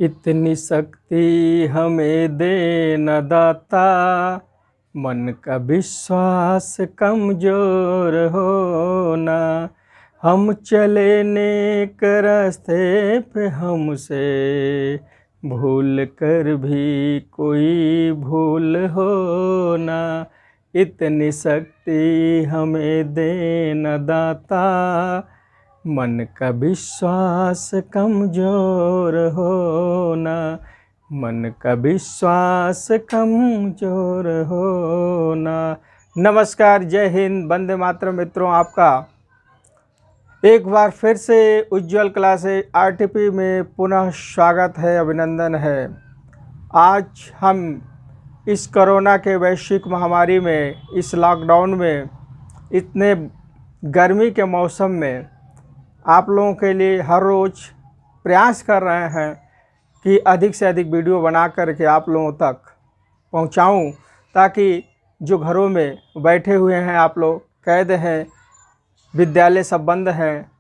इतनी शक्ति हमें दे न दाता, मन का विश्वास कमजोर होना। हम चले नेक रास्ते पे, हमसे भूल कर भी कोई भूल होना। इतनी शक्ति हमें दे न दाता, मन का विश्वास कमजोर होना। मन का विश्वास कमजोर होना। नमस्कार, जय हिंद, वंदे मातरम। मित्रों, आपका एक बार फिर से उज्ज्वल क्लासेस आरटीपी में पुनः स्वागत है, अभिनंदन है। आज हम इस कोरोना के वैश्विक महामारी में, इस लॉकडाउन में, इतने गर्मी के मौसम में आप लोगों के लिए हर रोज़ प्रयास कर रहे हैं कि अधिक से अधिक वीडियो बना करके आप लोगों तक पहुंचाऊं, ताकि जो घरों में बैठे हुए हैं, आप लोग कैद हैं, विद्यालय सब बंद हैं,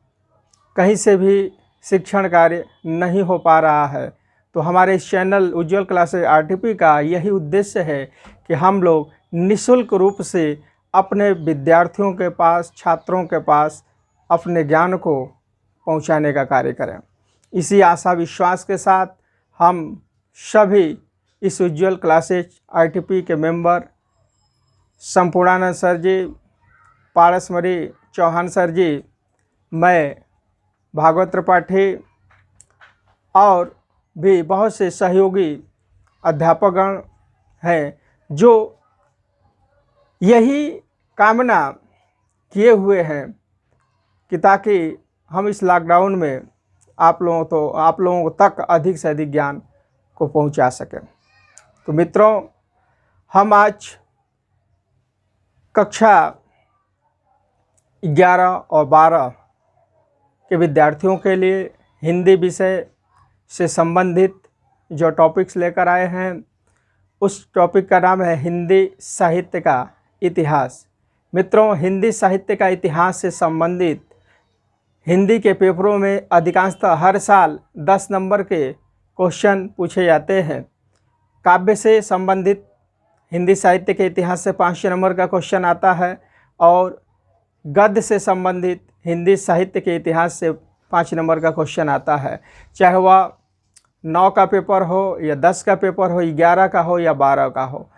कहीं से भी शिक्षण कार्य नहीं हो पा रहा है, तो हमारे इस चैनल उज्ज्वल क्लासेस आरटीपी का यही उद्देश्य है कि हम लोग निःशुल्क रूप से अपने विद्यार्थियों के पास, छात्रों के पास अपने ज्ञान को पहुंचाने का कार्य करें। इसी आशा विश्वास के साथ हम सभी इस उज्ज्वल क्लासेस आरटीपी के मेंबर संपूर्णानंद सर जी, पारसमणि चौहान सर जी, मैं भागवत त्रिपाठी और भी बहुत से सहयोगी अध्यापकगण हैं, जो यही कामना किए हुए हैं कि ताकि हम इस लॉकडाउन में आप लोगों तक अधिक से अधिक ज्ञान को पहुंचा सकें। तो मित्रों, हम आज कक्षा 11 और 12 के विद्यार्थियों के लिए हिंदी विषय से संबंधित जो टॉपिक्स लेकर आए हैं, उस टॉपिक का नाम है हिंदी साहित्य का इतिहास। मित्रों, हिंदी साहित्य का इतिहास से संबंधित हिंदी के पेपरों में अधिकांशतः हर साल 10 नंबर के क्वेश्चन पूछे जाते हैं। काव्य से संबंधित हिंदी साहित्य के इतिहास से 5 नंबर का क्वेश्चन आता है, और गद्य से संबंधित हिंदी साहित्य के इतिहास से 5 नंबर का क्वेश्चन आता है। चाहे वह 9 का पेपर हो या 10 का पेपर हो, 11 का हो या 12 का हो।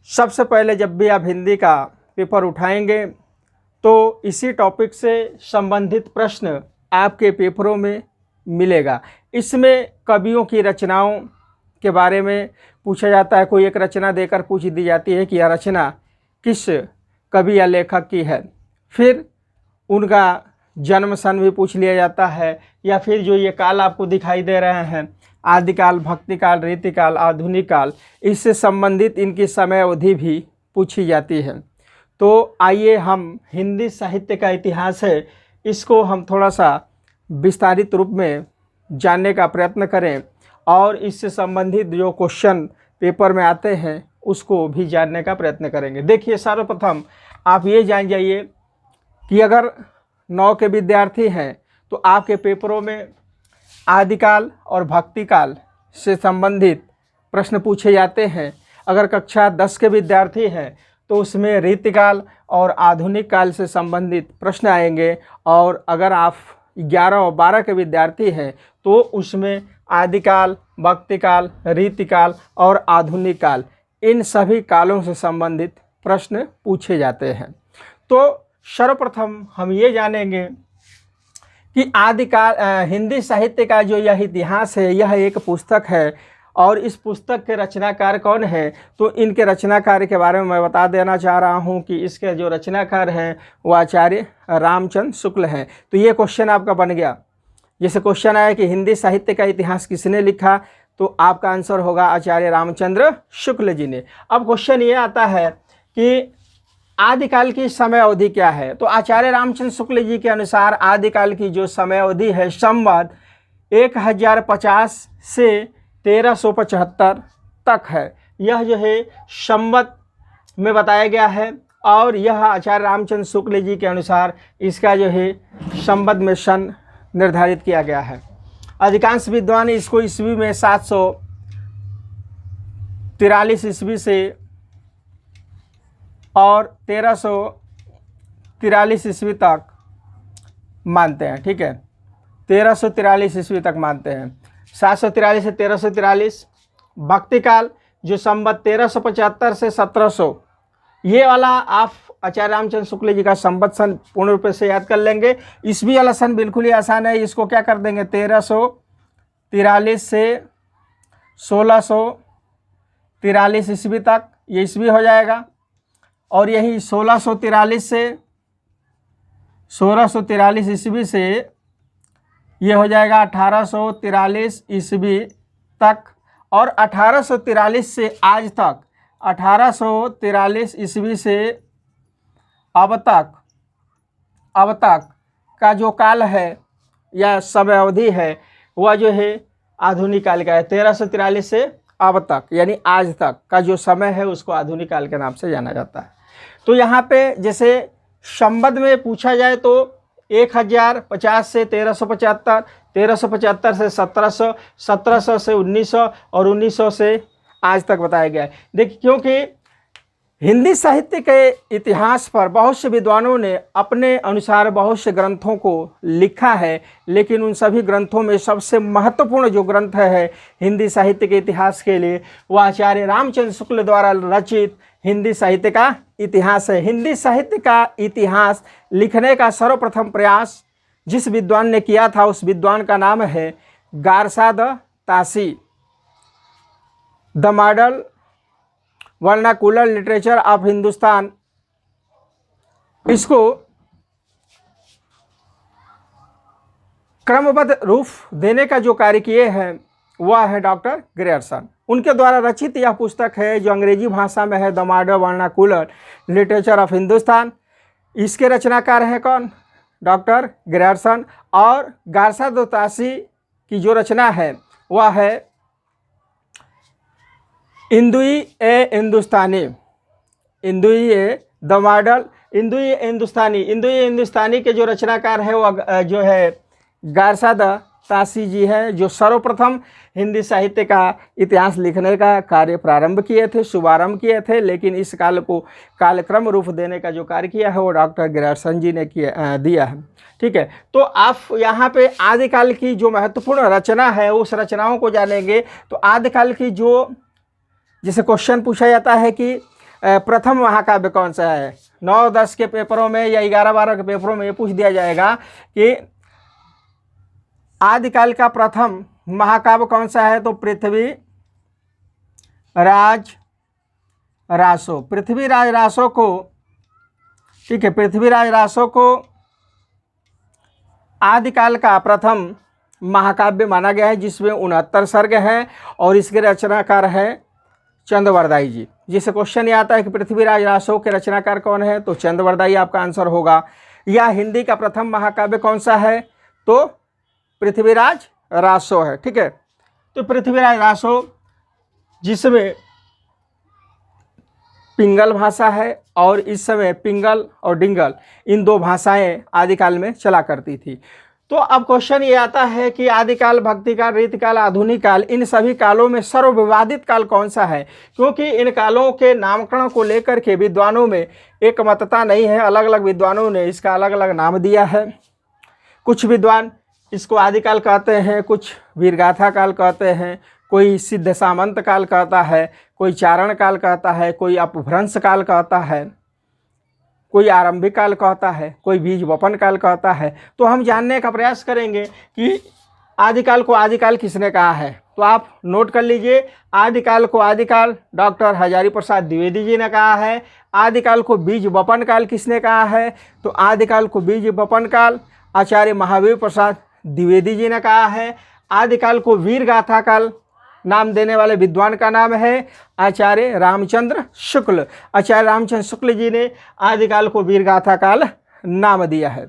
सबसे पहले जब भी आप हिंदी का पेपर उठाएंगे तो इसी टॉपिक से संबंधित प्रश्न आपके पेपरों में मिलेगा। इसमें कवियों की रचनाओं के बारे में पूछा जाता है। कोई एक रचना देकर पूछ दी जाती है कि यह रचना किस कवि या लेखक की है। फिर उनका जन्म सन भी पूछ लिया जाता है, या फिर जो ये काल आपको दिखाई दे रहे हैं, आदिकाल, भक्तिकाल, रीतिकाल, आधुनिक काल, इससे संबंधित इनकी समय अवधि भी पूछी जाती है। तो आइए हम हिंदी साहित्य का इतिहास है, इसको हम थोड़ा सा विस्तारित रूप में जानने का प्रयत्न करें, और इससे संबंधित जो क्वेश्चन पेपर में आते हैं उसको भी जानने का प्रयत्न करेंगे। देखिए, सर्वप्रथम आप ये जान जाइए कि अगर 9 के विद्यार्थी हैं तो आपके पेपरों में आदिकाल और भक्तिकाल से संबंधित प्रश्न पूछे जाते हैं। अगर कक्षा 10 के विद्यार्थी हैं तो उसमें रीतिकाल और आधुनिक काल से संबंधित प्रश्न आएंगे, और अगर आप 11 और 12 के विद्यार्थी हैं तो उसमें आदिकाल, भक्तिकाल, रीतिकाल और आधुनिक काल, इन सभी कालों से संबंधित प्रश्न पूछे जाते हैं। तो सर्वप्रथम हम ये जानेंगे कि आदिकाल हिंदी साहित्य का जो यह इतिहास है, यह एक पुस्तक है, और इस पुस्तक के रचनाकार कौन है। तो इनके रचनाकार के बारे में मैं बता देना चाह रहा हूं कि इसके जो रचनाकार हैं वो आचार्य रामचंद्र शुक्ल हैं। तो ये क्वेश्चन आपका बन गया। जैसे क्वेश्चन आया कि हिंदी साहित्य का इतिहास किसने लिखा, तो आपका आंसर होगा आचार्य रामचंद्र शुक्ल जी ने। अब क्वेश्चन ये आता है कि आदिकाल की समय अवधि क्या है। तो आचार्य रामचंद्र शुक्ल जी के अनुसार आदिकाल की जो समय अवधि है, संवत 1050 से 1375 तक है। यह जो है संवत में बताया गया है, और यह आचार्य रामचंद्र शुक्ल जी के अनुसार इसका जो है संवत में सन निर्धारित किया गया है। अधिकांश विद्वान इसको ईस्वी में 743 ईस्वी से और 1343 ईस्वी तक मानते हैं। ठीक है, 1343 ईस्वी तक मानते हैं। 743 से 1343 भक्ति काल, जो संवत 1375 से 1700, ये वाला आप आचार्य रामचंद्र शुक्ल जी का संवत सन पूर्ण रूप से याद कर लेंगे। ईस्वी वाला सन बिल्कुल ही आसान है, इसको क्या कर देंगे 1343 से 1643 ईस्वी तक, ये ईस्वी हो जाएगा। और यही 1643 से 1643 ईस्वी से ये हो जाएगा 1843 ईस्वी तक। और 1843 से आज तक, 1843 ईस्वी से अब तक का जो काल है या समय अवधि है वह जो है आधुनिक काल का है। 1343 से अब तक यानी आज तक का जो समय है उसको आधुनिक काल के नाम से जाना जाता है। तो यहाँ पे जैसे संवत में पूछा जाए तो 1050 से 1375, 1375 से 1700, 1700 से 1900 और 1900 से आज तक बताया गया है। देखिए, क्योंकि हिंदी साहित्य के इतिहास पर बहुत से विद्वानों ने अपने अनुसार बहुत से ग्रंथों को लिखा है, लेकिन उन सभी ग्रंथों में सबसे महत्वपूर्ण जो ग्रंथ है हिंदी साहित्य के इतिहास के लिए, वह आचार्य रामचंद्र शुक्ल द्वारा रचित हिंदी साहित्य का इतिहास है। हिंदी साहित्य का इतिहास लिखने का सर्वप्रथम प्रयास जिस विद्वान ने किया था, उस विद्वान का नाम है Garcin de Tassy. The modern vernacular literature of Hindustan, इसको क्रमबद्ध रूप देने का जो कार्य किए हैं वह है डॉक्टर ग्रियर्सन। उनके द्वारा रचित यह पुस्तक है जो अंग्रेजी भाषा में है the modern vernacular literature of Hindustan. इसके रचनाकार हैं कौन? Doctor Grierson. और गारसाद तासी की जो रचना है वह है हिंदुई ए हिंदुस्तानी। हिंदुई ए द मॉडल हिंदुई ए हिंदुस्तानी। हिंदुई ए हिंदुस्तानी के जो रचनाकार है वह जो है गारसाद तासी जी है, जो सर्वप्रथम हिंदी साहित्य का इतिहास लिखने का कार्य प्रारंभ किए थे, शुभारंभ किए थे। लेकिन इस काल को कालक्रम रूप देने का जो कार्य किया है वो डॉक्टर ग्रियर्सन जी ने दिया है। ठीक है, तो आप यहाँ पे आदिकाल की जो महत्वपूर्ण रचना है उस रचनाओं को जानेंगे। तो आदिकाल की जो जैसे क्वेश्चन पूछा जाता है कि प्रथम महाकाव्य कौन सा है, 9-10 के पेपरों में या 11-12 के पेपरों में ये पूछ दिया जाएगा कि आदिकाल का प्रथम महाकाव्य कौन सा है, तो पृथ्वी राज रासो। पृथ्वीराज रासो को, ठीक है, पृथ्वीराज रासो को आदिकाल का प्रथम महाकाव्य माना गया है, जिसमें 69 सर्ग हैं और इसके रचनाकार हैं चंद्रवरदाई जी। जिससे क्वेश्चन ये आता है कि पृथ्वीराज रासो के रचनाकार कौन है, तो चंद्रवरदाई आपका आंसर होगा। या हिंदी का प्रथम महाकाव्य कौन सा है, तो पृथ्वीराज रासो है। ठीक है, तो पृथ्वीराज रासो जिसमें पिंगल भाषा है और इस समय पिंगल और डिंगल इन दो भाषाएं आदिकाल में चला करती थी। तो अब क्वेश्चन ये आता है कि आदिकाल, भक्तिकाल, रीतिकाल, आधुनिक काल, इन सभी कालों में सर्वविवादित काल कौन सा है, क्योंकि इन कालों के नामकरण को लेकर के विद्वानों में एक मतता नहीं है। अलग अलग विद्वानों ने इसका अलग अलग नाम दिया है। कुछ विद्वान इसको आदिकाल कहते हैं, कुछ वीरगाथा काल कहते हैं, कोई सिद्ध सामंत काल कहता है, कोई चारण काल कहता है, कोई अपभ्रंश काल कहता है, कोई आरंभिक काल कहता है, कोई बीज वपन काल कहता है। तो हम जानने का प्रयास करेंगे कि आदिकाल को आदिकाल किसने कहा है। तो आप नोट कर लीजिए, आदिकाल को आदिकाल डॉक्टर हजारी प्रसाद द्विवेदी जी ने कहा है। आदिकाल को बीज वपन काल किसने कहा है, तो आदिकाल को बीज वपन काल आचार्य महावीर प्रसाद द्विवेदी जी ने कहा है। आदिकाल को वीर गाथा काल नाम देने वाले विद्वान का नाम है आचार्य रामचंद्र शुक्ल। आचार्य रामचंद्र शुक्ल जी ने आदिकाल को वीर गाथा काल नाम दिया है।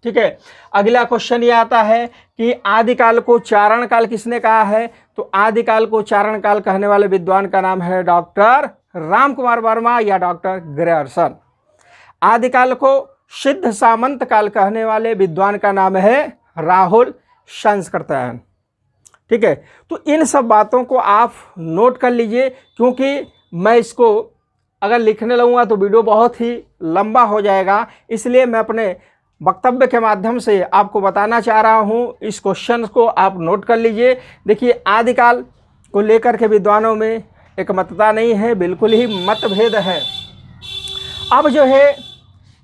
ठीक है, अगला क्वेश्चन ये आता है कि आदिकाल को चारण काल किसने कहा है, तो आदिकाल को चारण काल कहने वाले विद्वान का नाम है डॉक्टर राम कुमार वर्मा या डॉक्टर ग्रियर्सन। आदिकाल को सिद्ध सामंत काल कहने वाले विद्वान का नाम है राहुल संस्कृत है। ठीक है, तो इन सब बातों को आप नोट कर लीजिए, क्योंकि मैं इसको अगर लिखने लगूंगा तो वीडियो बहुत ही लंबा हो जाएगा, इसलिए मैं अपने वक्तव्य के माध्यम से आपको बताना चाह रहा हूँ। इस क्वेश्चन को आप नोट कर लीजिए। देखिए, आदिकाल को लेकर के विद्वानों में एक मतता नहीं है, बिल्कुल ही मतभेद है। अब जो है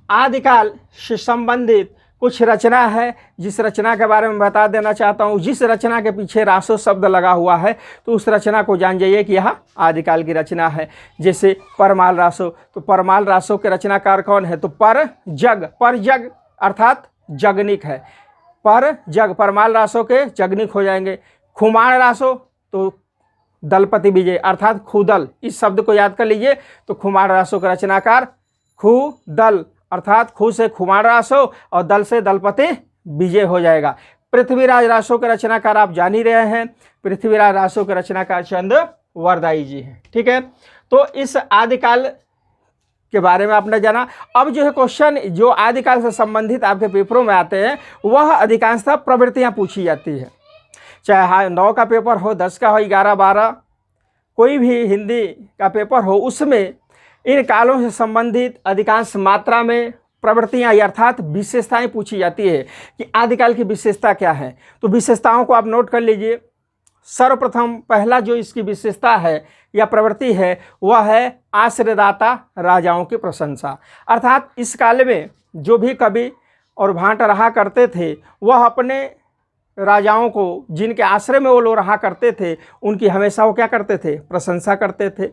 आदिकाल से संबंधित कुछ रचना है, जिस रचना के बारे में बता देना चाहता हूँ। जिस रचना के पीछे रासो शब्द लगा हुआ है तो उस रचना को जान जाइए कि यह आदिकाल की रचना है। जैसे परमाल रासो, तो परमाल रासो के रचनाकार कौन है? तो परजग अर्थात जगनिक है। परमाल रासो के जगनिक हो जाएंगे। खुमाण रासो तो दलपति विजय अर्थात खुदल, इस शब्द को याद कर लीजिए। तो खुमाण रासो का रचनाकार खुदल अर्थात खु से खुमाण रासो और दल से दलपति विजय हो जाएगा। पृथ्वीराज रासो के रचनाकार आप जान ही रहे हैं, पृथ्वीराज रासो के रचनाकार चंद्रवरदाई जी हैं। ठीक है, तो इस आदिकाल के बारे में आपने जाना। अब जो है क्वेश्चन जो आदिकाल से संबंधित आपके पेपरों में आते हैं वह अधिकांशतः प्रवृत्तियां पूछी जाती है, चाहे 9 का पेपर हो, 10 का हो, 11, 12, कोई भी हिंदी का पेपर हो, उसमें इन कालों से संबंधित अधिकांश मात्रा में प्रवृत्तियां अर्थात विशेषताएं पूछी जाती है कि आदिकाल की विशेषता क्या है। तो विशेषताओं को आप नोट कर लीजिए। सर्वप्रथम पहला जो इसकी विशेषता है या प्रवृत्ति है वह है आश्रयदाता राजाओं की प्रशंसा। अर्थात इस काल में जो भी कवि और भाट रहा करते थे वह अपने राजाओं को, जिनके आश्रय में वो लोग रहा करते थे, उनकी हमेशा वो क्या करते थे? प्रशंसा करते थे।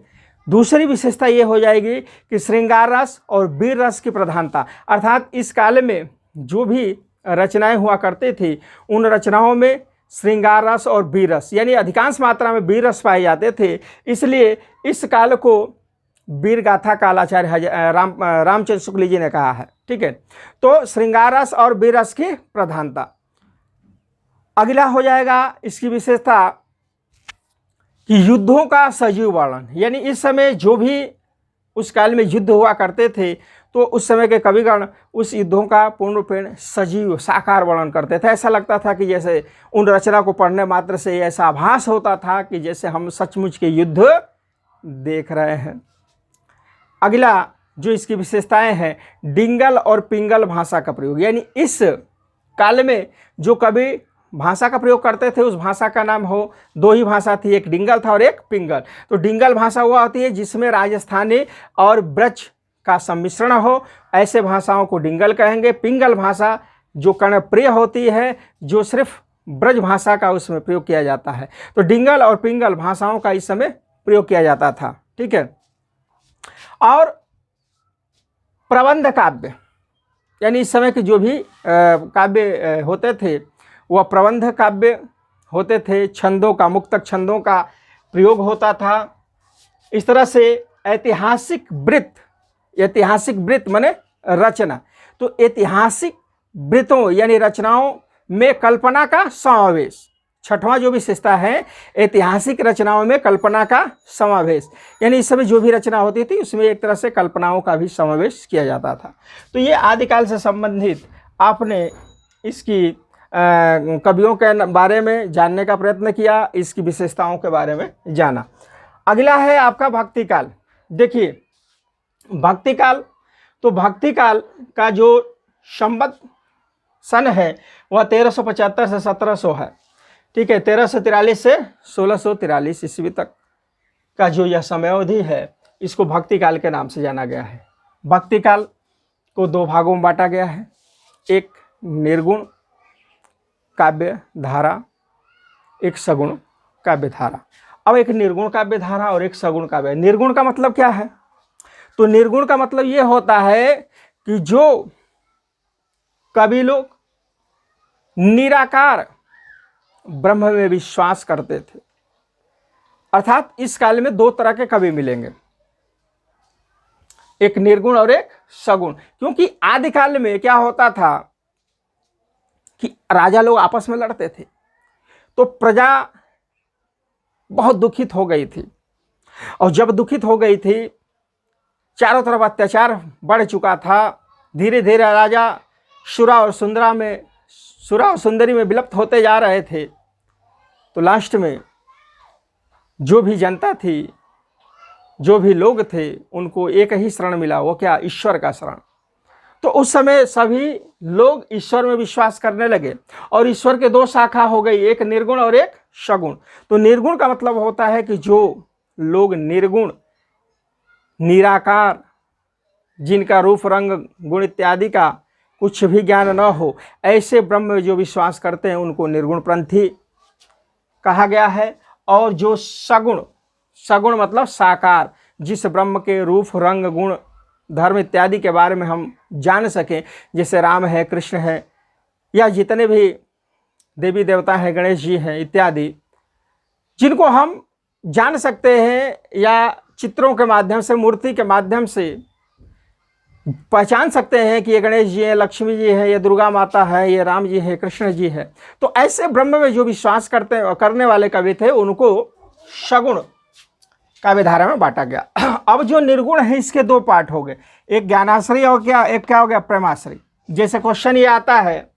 दूसरी विशेषता ये हो जाएगी कि श्रृंगार रस और वीर रस की प्रधानता। अर्थात इस काल में जो भी रचनाएं हुआ करती थी उन रचनाओं में श्रृंगार रस और वीर रस यानी अधिकांश मात्रा में वीर रस पाए जाते थे, इसलिए इस काल को वीर गाथा काल आचार्य रामचंद्र शुक्ल जी ने कहा है। ठीक है, तो श्रृंगार रस और वीर रस की प्रधानता। अगला हो जाएगा इसकी विशेषता कि युद्धों का सजीव वर्णन, यानी इस समय जो भी उस काल में युद्ध हुआ करते थे तो उस समय के कविगण उस युद्धों का पूर्ण रूपेण सजीव साकार वर्णन करते थे। ऐसा लगता था कि जैसे उन रचना को पढ़ने मात्र से ऐसा आभास होता था कि जैसे हम सचमुच के युद्ध देख रहे हैं। अगला जो इसकी विशेषताएं हैं, डिंगल और पिंगल भाषा का प्रयोग, यानी इस काल में जो कवि भाषा का प्रयोग करते थे उस भाषा का नाम हो, 2 ही भाषा थी, एक डिंगल था और एक पिंगल। तो डिंगल भाषा हुआ होती है जिसमें राजस्थानी और ब्रज का सम्मिश्रण हो, ऐसे भाषाओं को डिंगल कहेंगे। पिंगल भाषा जो कर्णप्रिय होती है, जो सिर्फ ब्रज भाषा का उसमें प्रयोग किया जाता है। तो डिंगल और पिंगल भाषाओं का इस समय प्रयोग किया जाता था। ठीक है, और प्रबंध काव्य यानी इस समय के जो भी काव्य होते थे वह प्रबंध काव्य होते थे। छंदों का, मुक्तक छंदों का प्रयोग होता था। इस तरह से ऐतिहासिक वृत्त माने रचना, तो ऐतिहासिक वृत्तों यानी रचनाओं में कल्पना का समावेश। छठवां जो विशेषता है, ऐतिहासिक रचनाओं में कल्पना का समावेश, यानी इस समय जो भी रचना होती थी उसमें एक तरह से कल्पनाओं का भी समावेश किया जाता था। तो ये आदिकाल से संबंधित आपने इसकी कवियों के बारे में जानने का प्रयत्न किया, इसकी विशेषताओं के बारे में जाना। अगला है आपका भक्तिकाल। देखिए, भक्तिकाल, तो भक्तिकाल का जो संवत सन है वह 1375 से 1700 है। ठीक है, 1343 से 1643 ईस्वी तक का जो यह समयावधि है इसको भक्तिकाल के नाम से जाना गया है। भक्तिकाल को 2 भागों में बांटा गया है, एक निर्गुण काव्य धारा, एक सगुण काव्य धारा। अब एक निर्गुण काव्य धारा और एक सगुण काव्य। निर्गुण का मतलब क्या है? तो निर्गुण का मतलब ये होता है कि जो कवि लोग निराकार ब्रह्म में विश्वास करते थे, अर्थात इस काल में 2 तरह के कवि मिलेंगे, एक निर्गुण और एक सगुण। क्योंकि आदिकाल में क्या होता था कि राजा लोग आपस में लड़ते थे, तो प्रजा बहुत दुखित हो गई थी, और जब दुखित हो गई थी, चारों तरफ अत्याचार बढ़ चुका था, धीरे धीरे राजा सुरा और सुंदरा में सुरा और सुंदरी में विलुप्त होते जा रहे थे, तो लास्ट में जो भी जनता थी, जो भी लोग थे, उनको एक ही शरण मिला, वो क्या? ईश्वर का शरण। तो उस समय सभी लोग ईश्वर में विश्वास करने लगे और ईश्वर के दो शाखा हो गई, एक निर्गुण और एक सगुण। तो निर्गुण का मतलब होता है कि जो लोग निर्गुण, निराकार, जिनका रूप रंग गुण इत्यादि का कुछ भी ज्ञान न हो, ऐसे ब्रह्म में जो विश्वास करते हैं उनको निर्गुणपंथी कहा गया है। और जो सगुण, सगुण मतलब साकार, जिस ब्रह्म के रूप रंग गुण धर्म इत्यादि के बारे में हम जान सकें, जैसे राम है, कृष्ण है, या जितने भी देवी देवता हैं, गणेश जी हैं इत्यादि, जिनको हम जान सकते हैं या चित्रों के माध्यम से, मूर्ति के माध्यम से पहचान सकते हैं कि ये गणेश जी हैं, लक्ष्मी जी हैं, ये दुर्गा माता है, ये राम जी है, कृष्ण जी है। तो ऐसे ब्रह्म में जो विश्वास करने वाले कवि थे, उनको सगुण काव्य धारा में बांटा गया। अब जो निर्गुण है, इसके दो पार्ट हो गए, एक ज्ञानाश्रय और एक क्या हो गया? प्रेमाश्रय। जैसे क्वेश्चन ये आता है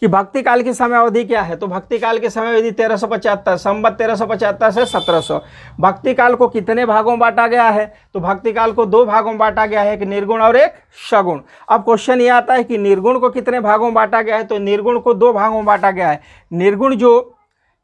कि भक्ति काल की समय अवधि क्या है, तो भक्ति काल की समय अवधि 1375, संवत 1375 से 1700। भक्ति काल को कितने भागों में बांटा गया है, तो भक्ति काल को दो भागों में बांटा गया है, एक निर्गुण और एक सगुण। अब क्वेश्चन ये आता है कि निर्गुण को कितने भागों में बांटा गया है, तो निर्गुण को दो भागों में बांटा गया है। निर्गुण जो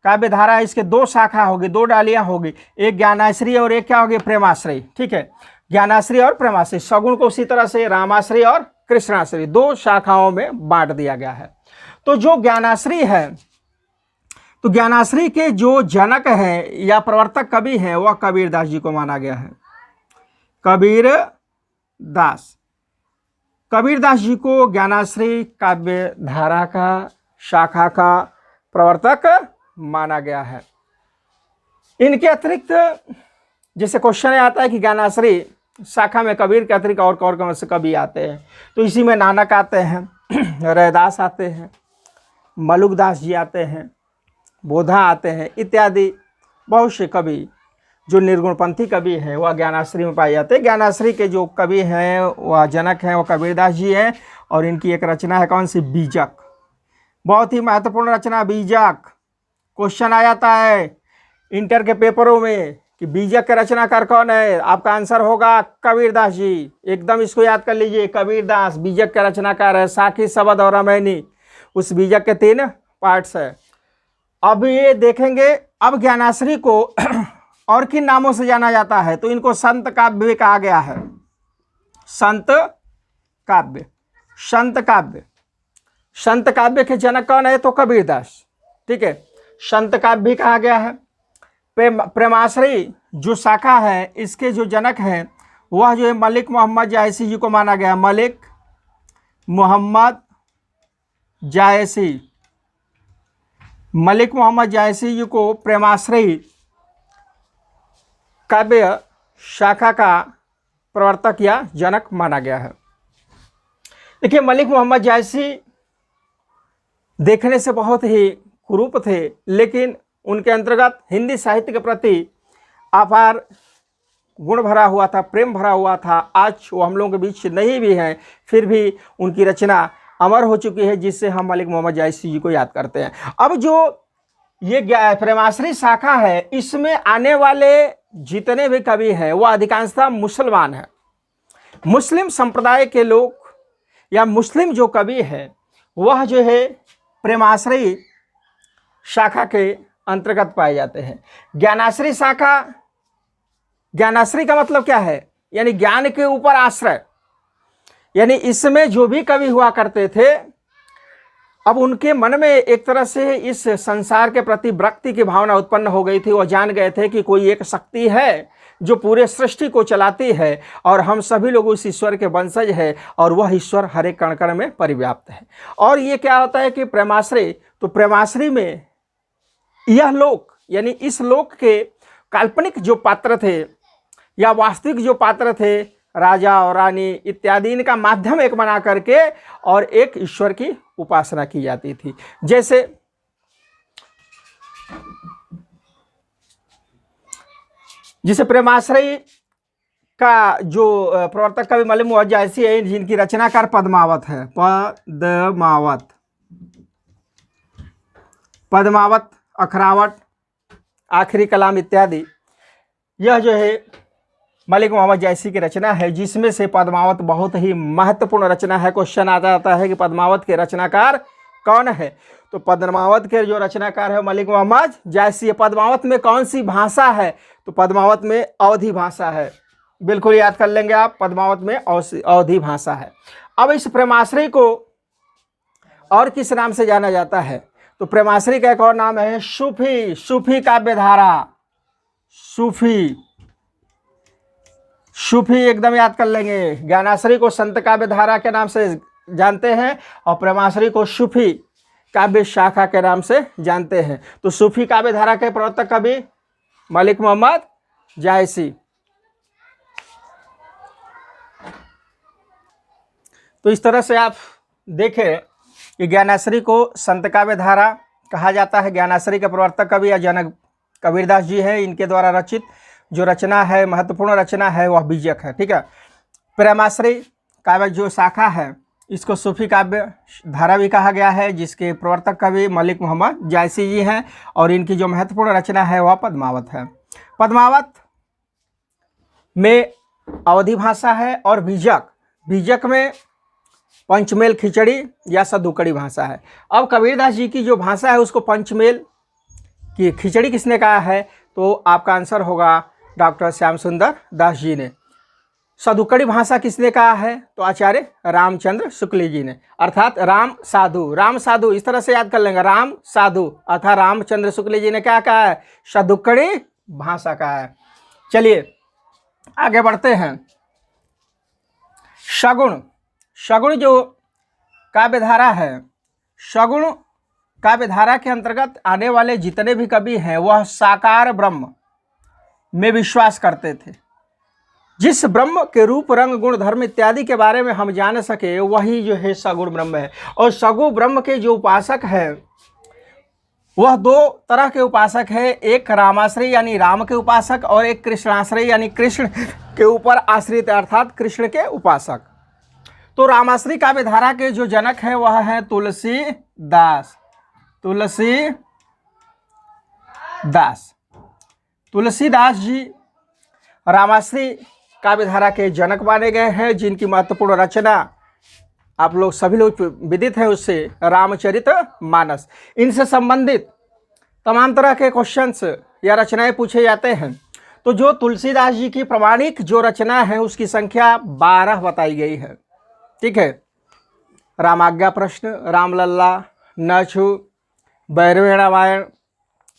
काव्य धारा है, इसके दो शाखा होगी, दो डालियां होगी, एक ज्ञानाश्रय और एक क्या होगी? प्रेमाश्रय। ठीक है, ज्ञानाश्रय और प्रेमाश्रय। सगुण को उसी तरह से रामाश्रय और कृष्णाश्रय, दो शाखाओं में बांट दिया गया है। तो जो ज्ञानाश्रय है, तो ज्ञानाश्रय के जो जनक हैं या प्रवर्तक कवि हैं, वह कबीरदास जी को माना गया है। कबीरदास, कबीरदास जी को ज्ञानाश्रय काव्य धारा का, शाखा का प्रवर्तक माना गया है। इनके अतिरिक्त जैसे क्वेश्चन आता है कि ज्ञानाश्रय शाखा में कबीर के अतिरिक्त और कौन से कवि आते हैं, तो इसी में नानक आते हैं, रैदास आते हैं, मलुकदास जी आते हैं, बोधा आते हैं इत्यादि। बहुत से कवि जो निर्गुणपंथी कवि हैं वह ज्ञानाश्रय में पाए जाते हैं। ज्ञानाश्रय के जो कवि हैं, वह जनक हैं, वह कबीरदास जी हैं। और इनकी एक रचना है कौन सी? बीजक। बहुत ही महत्वपूर्ण रचना बीजक। क्वेश्चन आ जाता है इंटर के पेपरों में कि बीजक के रचनाकार कौन है, आपका आंसर होगा कबीरदास जी। एकदम इसको याद कर लीजिए, कबीरदास बीजक के रचनाकार है। साखी, शबद और रामायणी, उस बीजक के 3 पार्ट्स है। अब ये देखेंगे, अब ज्ञानाश्रय को और किन नामों से जाना जाता है, तो इनको संत काव्य भी कहा गया है। संत काव्य, संत काव्य, संत काव्य के जनक कौन है, तो कबीरदास। ठीक है, संत काव्य भी कहा गया है। प्रेमाश्रय जो शाखा है, इसके जो जनक हैं वह जो है मलिक मोहम्मद जायसी जी को माना गया। मलिक मोहम्मद जायसी, मलिक मोहम्मद जायसी जी को प्रेमाश्रय काव्य शाखा का प्रवर्तक या जनक माना गया है। देखिए, मलिक मोहम्मद जायसी देखने से बहुत ही कुरूप थे, लेकिन उनके अंतर्गत हिंदी साहित्य के प्रति अपार गुण भरा हुआ था, प्रेम भरा हुआ था। आज वो हम लोगों के बीच नहीं भी हैं, फिर भी उनकी रचना अमर हो चुकी है, जिससे हम मलिक मोहम्मद जायसी जी को याद करते हैं। अब जो ये प्रेमाश्रय शाखा है, इसमें आने वाले जितने भी कवि हैं वो अधिकांशतः मुसलमान हैं। मुस्लिम संप्रदाय के लोग या मुस्लिम जो कवि हैं वह जो है प्रेमाश्रय शाखा के अंतर्गत पाए जाते हैं। ज्ञानाश्रय शाखा, ज्ञानाश्रय का मतलब क्या है, यानी ज्ञान के ऊपर आश्रय, यानी इसमें जो भी कवि हुआ करते थे, अब उनके मन में एक तरह से इस संसार के प्रति विरक्ति की भावना उत्पन्न हो गई थी। वो जान गए थे कि कोई एक शक्ति है जो पूरे सृष्टि को चलाती है और हम सभी लोग उस ईश्वर के वंशज है और वह ईश्वर हर एक कण कण में परिव्याप्त है। और ये क्या होता है कि प्रेमाश्रय, तो प्रेमाश्रय में यह लोक यानी इस लोक के काल्पनिक जो पात्र थे या वास्तविक जो पात्र थे, राजा और रानी इत्यादि, इनका माध्यम एक बना करके और एक ईश्वर की उपासना की जाती थी। जिसे प्रेमाश्रय का जो प्रवर्तक कवि मलिक मोहम्मद जायसी है, जिनकी रचनाकार पद्मावत है, पद्मावत, पद्मावत, अखरावट, आखिरी कलाम इत्यादि। यह जो है मलिक मोहम्मद जायसी की रचना है, जिसमें से पद्मावत बहुत ही महत्वपूर्ण रचना है। क्वेश्चन आता जाता है कि पद्मावत के रचनाकार कौन है, तो पद्मावत के जो रचनाकार है मलिक मोहम्मद जायसी। पद्मावत में कौन सी भाषा है, तो पद्मावत में अवधी भाषा है। बिल्कुल याद कर लेंगे आप, पद्मावत में अवधी भाषा है। अब इस प्रेमाश्रय को और किस नाम से जाना जाता है, तो प्रेमाश्रय का एक और नाम है सूफी, सूफी काव्यधारा, सूफी एकदम याद कर लेंगे। ज्ञानाश्रय को संत काव्यधारा के नाम से जानते हैं और प्रेमाश्रय को सूफी काव्य शाखा के नाम से जानते हैं। तो सूफी काव्यधारा के प्रवर्तक कवि मलिक मोहम्मद जायसी। तो इस तरह से आप देखें कि ज्ञानाश्रय को संत काव्यधारा कहा जाता है। ज्ञानाश्रय के प्रवर्तक कवि या जनक कबीरदास जी है। इनके द्वारा रचित जो रचना है, महत्वपूर्ण रचना है, वह बीजक है। ठीक है। प्रेमाश्रय काव्य जो शाखा है, इसको सूफी काव्य धारा भी कहा गया है, जिसके प्रवर्तक कवि मलिक मोहम्मद जायसी जी हैं और इनकी जो महत्वपूर्ण रचना है वह पद्मावत है। पद्मावत में अवधी भाषा है और बीजक में पंचमेल खिचड़ी या सदुकड़ी भाषा है। अब कबीरदास जी की जो भाषा है उसको पंचमेल की खिचड़ी किसने कहा है, तो आपका आंसर होगा डॉक्टर श्याम सुंदर दास जी ने। सदुकड़ी भाषा किसने कहा है, तो आचार्य रामचंद्र शुक्ल जी ने, अर्थात राम साधु इस तरह से याद कर लेंगे। राम साधु अर्थात रामचंद्र शुक्ल जी ने क्या कहा है, सदुकड़ी भाषा कहा है। चलिए आगे बढ़ते हैं। सगुण जो काव्यधारा है, सगुण काव्यधारा के अंतर्गत आने वाले जितने भी कवि हैं वह साकार ब्रह्म में विश्वास करते थे। जिस ब्रह्म के रूप, रंग, गुण, धर्म इत्यादि के बारे में हम जान सके वही जो है सगुण ब्रह्म है। और सगुण ब्रह्म के जो उपासक है वह दो तरह के उपासक है, एक रामाश्रय यानी राम के उपासक और एक कृष्णाश्रय यानी कृष्ण के ऊपर आश्रित अर्थात कृष्ण के उपासक। तो रामाश्रय काव्यधारा के जो जनक है वह है तुलसीदास। तुलसीदास जी रामाश्रय काव्यधारा के जनक माने गए हैं, जिनकी महत्वपूर्ण रचना आप लोग सभी लोग विदित है उससे रामचरितमानस। इनसे संबंधित तमाम तरह के क्वेश्चंस या रचनाएं पूछे जाते हैं। तो जो तुलसीदास जी की प्रमाणिक जो रचना है उसकी संख्या 12 बताई गई है। ठीक है। रामाज्ञा प्रश्न, रामलल्ला, नछु, भैरवी रामायण,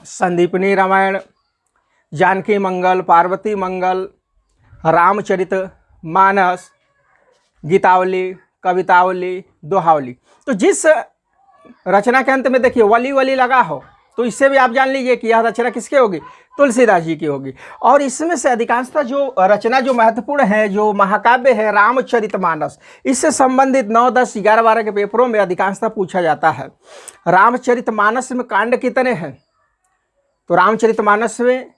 संदीपनी रामायण, जानकी मंगल, पार्वती मंगल, रामचरित मानस, गीतावली, कवितावली, दोहावली। तो जिस रचना के अंत में देखिए वली लगा हो, तो इससे भी आप जान लीजिए कि यह रचना किसकी होगी, तुलसीदास जी की होगी। और इसमें से अधिकांशतः जो रचना जो महत्वपूर्ण है, जो महाकाव्य है रामचरितमानस, इससे संबंधित 9, 10, 11, 12 के पेपरों में अधिकांशतः पूछा जाता है। रामचरितमानस में कांड कितने हैं, तो रामचरितमानस में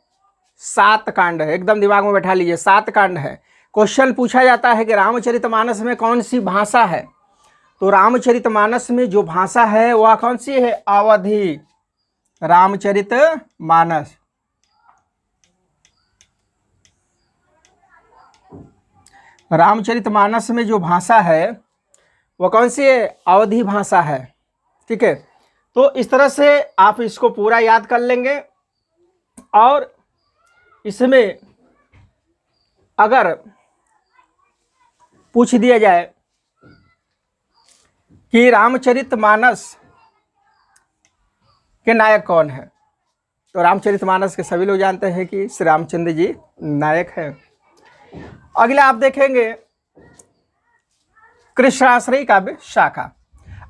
7 कांड है। एकदम दिमाग में बैठा लीजिए, 7 कांड है। क्वेश्चन पूछा जाता है कि रामचरितमानस में कौन सी भाषा है, तो रामचरितमानस में जो भाषा है वह कौन सी है, अवधी। रामचरितमानस में जो भाषा है वह कौन सी है, अवधी भाषा है। ठीक है। तो इस तरह से आप इसको पूरा याद कर लेंगे। और इसमें अगर पूछ दिया जाए कि रामचरितमानस के नायक कौन है, तो रामचरितमानस के सभी लोग जानते हैं कि श्री रामचंद्र जी नायक हैं। अगला आप देखेंगे कृष्णाश्रय काव्य शाखा।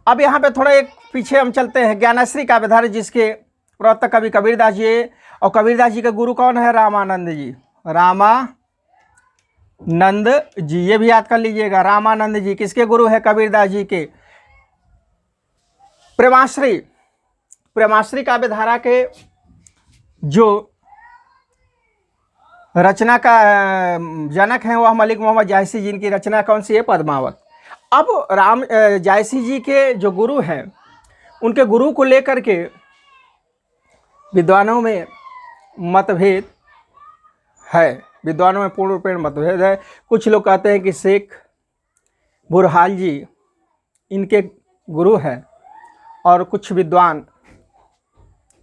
अब यहाँ पे थोड़ा एक पीछे हम चलते हैं। ज्ञानाश्रय काव्यधारा जिसके प्रवर्तक कवि कबीरदास जी, और कबीरदास जी का गुरु कौन है, रामानंद जी। रामानंद जी, ये भी याद कर लीजिएगा। रामानंद जी किसके गुरु है, कबीरदास जी के। प्रेमाश्रय काव्यधारा के जो रचना का जनक हैं वह मलिक मोहम्मद जायसी, जिनकी रचना कौन सी है, पद्मावत। अब जायसी जी के जो गुरु हैं उनके गुरु को लेकर के विद्वानों में मतभेद है, विद्वानों में पूर्ण रूपेण मतभेद है। कुछ लोग कहते हैं कि शेख बुरहान जी इनके गुरु हैं और कुछ विद्वान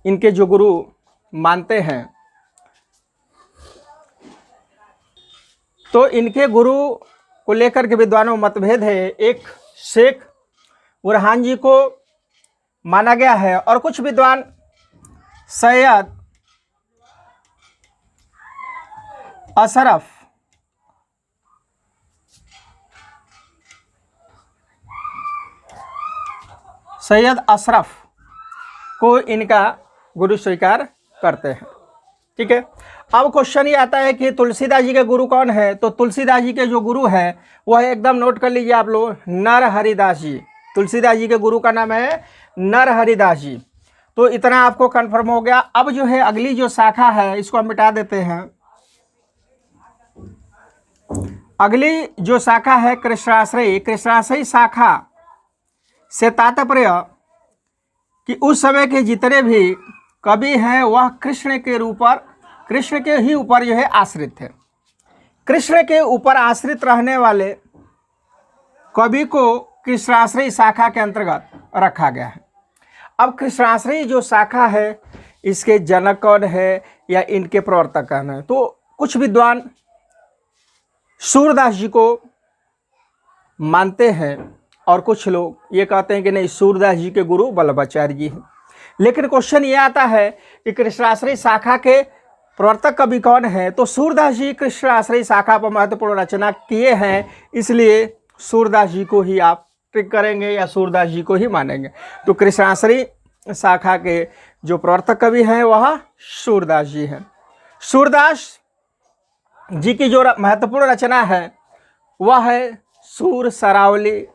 इनके जो गुरु मानते हैं। तो इनके गुरु को लेकर के विद्वानों में मतभेद है। एक शेख बुरहान जी को माना गया है और कुछ विद्वान सैयद अशरफ को इनका गुरु स्वीकार करते हैं। ठीक है, अब क्वेश्चन ये आता है कि तुलसीदास जी के गुरु कौन है। तो तुलसीदास जी के जो गुरु हैं वह एकदम नोट कर लीजिए आप लोग, नरहरिदास जी। तुलसीदास जी के गुरु का नाम है नरहरिदास जी। तो इतना आपको कंफर्म हो गया। अब जो है अगली जो शाखा है इसको हम मिटा देते हैं। अगली जो शाखा है कृष्णाश्रयी। कृष्णाश्रयी शाखा से तात्पर्य कि उस समय के जितने भी कवि हैं वह कृष्ण के ही ऊपर जो है आश्रित थे। कृष्ण के ऊपर आश्रित रहने वाले कवि को कृष्णाश्रयी शाखा के अंतर्गत रखा गया है। अब कृष्णाश्रयी जो शाखा है इसके जनक कौन है या इनके प्रवर्तक कौन है। तो कुछ विद्वान सूरदास जी को मानते हैं और कुछ लोग ये कहते हैं कि नहीं, सूरदास जी के गुरु वल्लभाचार्य जी हैं। लेकिन क्वेश्चन ये आता है कि कृष्णाश्रयी शाखा के प्रवर्तक कवि कौन है। तो सूरदास जी कृष्णाश्रयी शाखा पर महत्वपूर्ण रचना किए हैं, इसलिए सूरदास जी को ही आप टिक करेंगे या सूरदास जी को ही मानेंगे। तो कृष्णाश्रयी शाखा के जो प्रवर्तक कवि हैं वह सूरदास जी हैं। सूरदास जी की जो महत्वपूर्ण रचना है वह है सूर सरावली,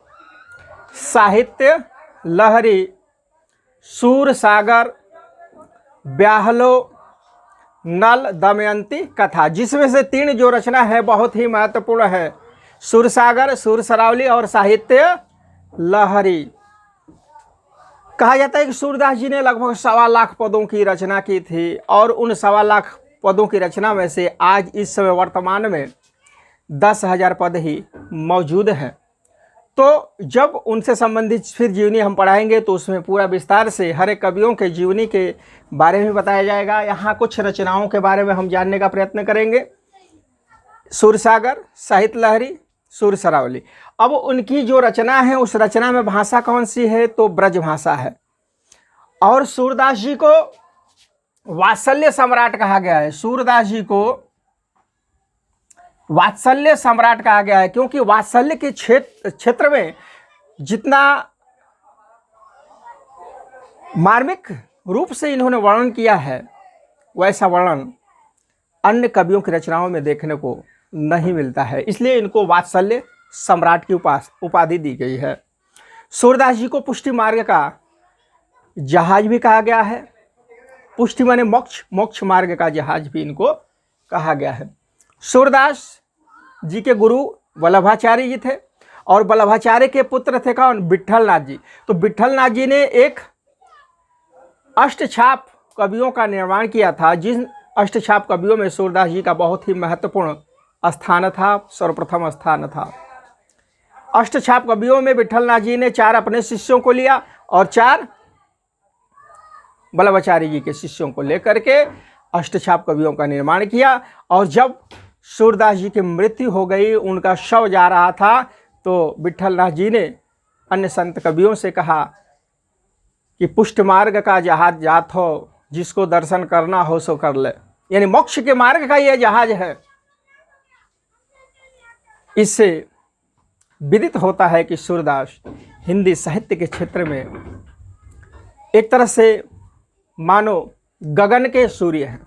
साहित्य लहरी, सूर सागर, ब्याहलो, नल, दमयंती कथा, जिसमें से 3 जो रचना है बहुत ही महत्वपूर्ण है। सूर सागर, सूर सरावली और साहित्य लहरी। कहा जाता है कि सूरदास जी ने लगभग 1.25 लाख पदों की रचना की थी और उन 1.25 लाख पदों की रचना में से आज इस समय वर्तमान में 10,000 पद ही मौजूद हैं। तो जब उनसे संबंधित फिर जीवनी हम पढ़ाएंगे तो उसमें पूरा विस्तार से हर एक कवियों के जीवनी के बारे में बताया जाएगा। यहाँ कुछ रचनाओं के बारे में हम जानने का प्रयत्न करेंगे। सूरसागर, साहित्य लहरी, सूर सरावली। अब उनकी जो रचना है उस रचना में भाषा कौन सी है, तो ब्रज भाषा है। और सूरदास जी को वात्सल्य सम्राट कहा गया है। सूरदास जी को वात्सल्य सम्राट कहा गया है क्योंकि वात्सल्य के क्षेत्र में जितना मार्मिक रूप से इन्होंने वर्णन किया है वैसा वर्णन अन्य कवियों की रचनाओं में देखने को नहीं मिलता है, इसलिए इनको वात्सल्य सम्राट की उपाधि दी गई है। सूरदास जी को पुष्टि मार्ग का जहाज भी कहा गया है। पुष्टि माने मोक्ष, मोक्ष मार्ग का जहाज भी इनको कहा गया है। सूरदास जी के गुरु वल्लभाचार्य जी थे और वल्लभाचार्य के पुत्र थे कौन, विट्ठलनाथ जी। तो विट्ठलनाथ जी ने एक अष्टछाप कवियों का निर्माण किया था, जिन अष्टछाप कवियों में सूरदास जी का बहुत ही महत्वपूर्ण स्थान था, सर्वप्रथम स्थान था। अष्टछाप कवियों में विट्ठलनाथ जी ने 4 अपने शिष्यों को लिया और 4 वल्लभाचार्य जी के शिष्यों को लेकर के अष्टछाप कवियों का निर्माण किया। और जब सूरदास जी की मृत्यु हो गई, उनका शव जा रहा था, तो विट्ठलनाथ जी ने अन्य संत कवियों से कहा कि पुष्ट मार्ग का जहाज जात हो, जिसको दर्शन करना हो सो कर ले। यानी मोक्ष के मार्ग का यह जहाज है। इससे विदित होता है कि सूरदास हिंदी साहित्य के क्षेत्र में एक तरह से मानो गगन के सूर्य हैं।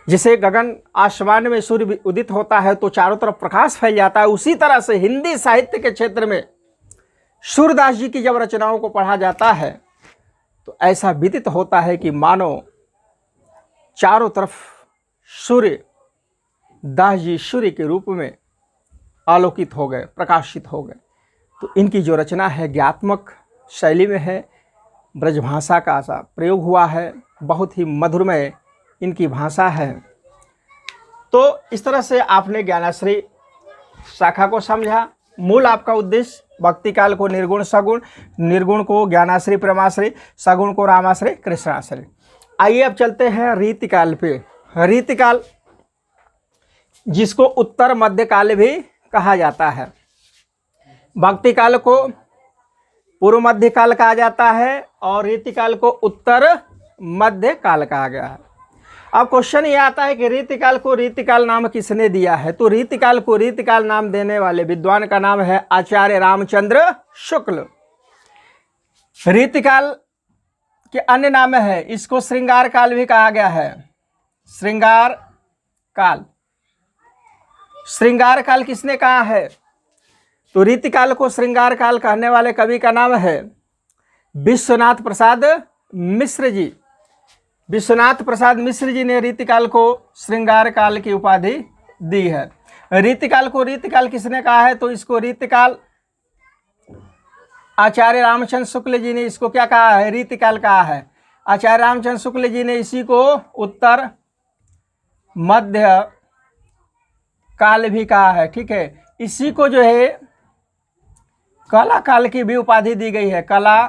जिसे गगन आसमान में सूर्य उदित होता है तो चारों तरफ प्रकाश फैल जाता है, उसी तरह से हिंदी साहित्य के क्षेत्र में सूरदास जी की जब रचनाओं को पढ़ा जाता है तो ऐसा विदित होता है कि मानो चारों तरफ सूर्य दास जी सूर्य के रूप में आलोकित हो गए, प्रकाशित हो गए। तो इनकी जो रचना है ज्ञात्मक शैली में है, ब्रजभाषा का प्रयोग हुआ है। बहुत ही मधुरमय इनकी भाषा है। तो इस तरह से आपने ज्ञानाश्री शाखा को समझा। मूल आपका उद्देश्य भक्ति काल को निर्गुण सगुण, निर्गुण को ज्ञानाश्री प्रेमाश्री, सगुण को रामाश्री कृष्णाश्री। आइए अब चलते हैं रीतिकाल पे। रीतिकाल जिसको उत्तर मध्य काल भी कहा जाता है। भक्ति काल को पूर्व मध्य काल कहा जाता है और रीतिकाल को उत्तर मध्य काल कहा गया है। अब क्वेश्चन ये आता है कि रीतिकाल को रीतिकाल नाम किसने दिया है? तो रीतिकाल को रीतिकाल नाम देने वाले विद्वान का नाम है आचार्य रामचंद्र शुक्ल। रीतिकाल के अन्य नाम है, इसको श्रृंगार काल भी कहा गया है। श्रृंगार काल, श्रृंगार काल किसने कहा है? तो रीतिकाल को श्रृंगार काल कहने वाले कवि का नाम है विश्वनाथ प्रसाद मिश्र जी। विश्वनाथ प्रसाद मिश्र जी ने रीतिकाल को श्रृंगार काल की उपाधि दी है। रीतिकाल को रीतिकाल किसने कहा है? तो इसको रीतिकाल आचार्य रामचंद्र शुक्ल जी ने इसको क्या कहा है? रीतिकाल कहा है। आचार्य रामचंद्र शुक्ल जी ने इसी को उत्तर मध्य काल भी कहा है। ठीक है, इसी को जो है कला काल की भी उपाधि दी गई है, कला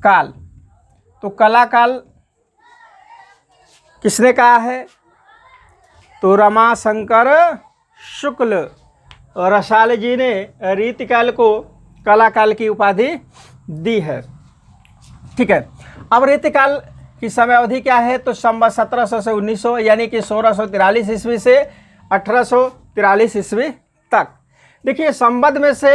काल। तो कला काल किसने कहा है? तो रमाशंकर शुक्ल रसाल जी ने रीतिकाल को कला काल की उपाधि दी है। ठीक है, अब रीतिकाल की समय अवधि क्या है? तो संवत 1700 से 1900 यानी कि 1643 ईस्वी से 1843 ईस्वी तक। देखिए, संवत में से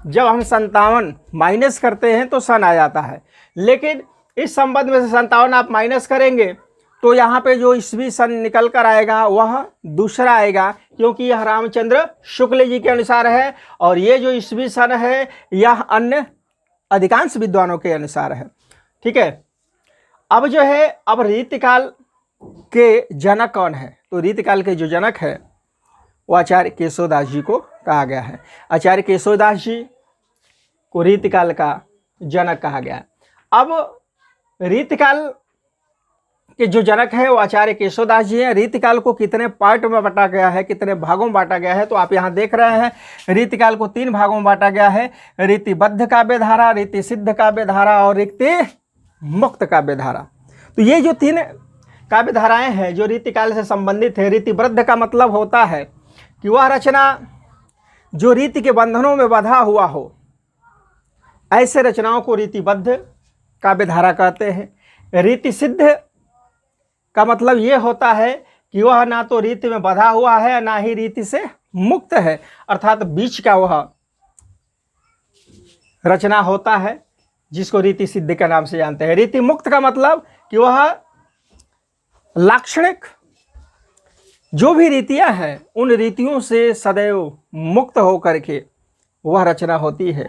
जब हम 57 माइनस करते हैं तो सन आ जाता है, लेकिन इस संवत में से 57 आप माइनस करेंगे तो यहाँ पे जो ईस्वी सन निकल कर आएगा वह दूसरा आएगा, क्योंकि यह रामचंद्र शुक्ल जी के अनुसार है और ये जो ईस्वी सन है यह अन्य अधिकांश विद्वानों के अनुसार है। ठीक है, अब जो है, अब रीतिकाल के जनक कौन है? तो रीतिकाल के जो जनक है वो आचार्य केशवदास जी को कहा गया है। आचार्य केशवदास जी को रीतिकाल का जनक कहा गया है। अब रीतिकाल के जो जनक है वो आचार्य केशवदास जी हैं। रीतिकाल को कितने पार्ट में बांटा गया है, कितने भागों में बांटा गया है? तो आप यहाँ देख रहे हैं, रीतिकाल को 3 भागों में बांटा गया है। रीतिबद्ध काव्य धारा, रीति सिद्ध काव्य धारा और रीति मुक्त काव्य धारा। तो ये जो 3 काव्य धाराएं हैं जो रीतिकाल से संबंधित है। रीतिबद्ध का मतलब होता है कि वह रचना जो रीति के बंधनों में बंधा हुआ हो, ऐसे रचनाओं को रीतिबद्ध काव्य धारा कहते हैं। रीति सिद्ध का मतलब ये होता है कि वह ना तो रीति में बंधा हुआ है ना ही रीति से मुक्त है, अर्थात बीच का वह रचना होता है जिसको रीति सिद्ध के नाम से जानते हैं। रीति मुक्त का मतलब कि वह लाक्षणिक जो भी रीतियां हैं उन रीतियों से सदैव मुक्त होकर के वह रचना होती है।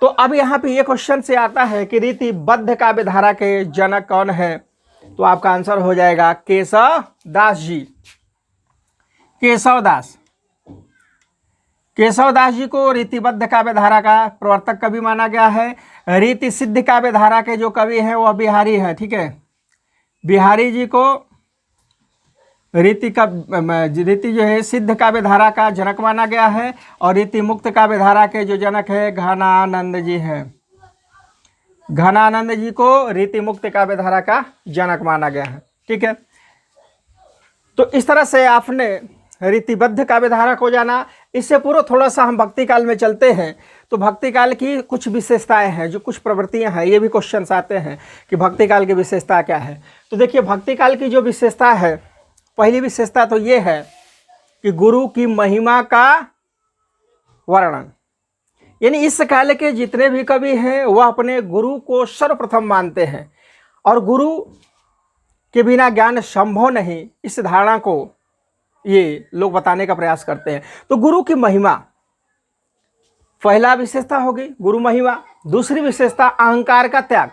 तो अब यहाँ पे ये क्वेश्चन से आता है कि रीतिबद्ध काव्य धारा के जनक कौन है? तो आपका आंसर हो जाएगा केशवदास जी। केशवदास, केशवदास जी को रीतिबद्ध काव्य धारा का प्रवर्तक कवि माना गया है। रीति सिद्ध काव्य धारा के जो कवि हैं वह बिहारी है। ठीक है, बिहारी जी को रीति जो है सिद्ध काव्य धारा का जनक माना गया है और रीति मुक्त काव्य धारा के जो जनक है घनानंद जी हैं। घनानंद जी को रीति मुक्त काव्य धारा का जनक माना गया है। ठीक है, तो इस तरह से आपने रीतिबद्ध काव्य धारा को जाना। इससे पूर्व थोड़ा सा हम भक्ति काल में चलते हैं। तो भक्ति काल की कुछ विशेषताएं हैं, जो कुछ प्रवृत्तियां हैं, ये भी क्वेश्चन आते हैं कि भक्ति काल की विशेषता क्या है। तो देखिए, भक्ति काल की जो विशेषता है, पहली विशेषता तो ये है कि गुरु की महिमा का वर्णन। यानी इस काल के जितने भी कवि हैं वह अपने गुरु को सर्वप्रथम मानते हैं और गुरु के बिना ज्ञान संभव नहीं, इस धारणा को ये लोग बताने का प्रयास करते हैं। तो गुरु की महिमा पहला विशेषता होगी, गुरु महिमा। दूसरी विशेषता अहंकार का त्याग,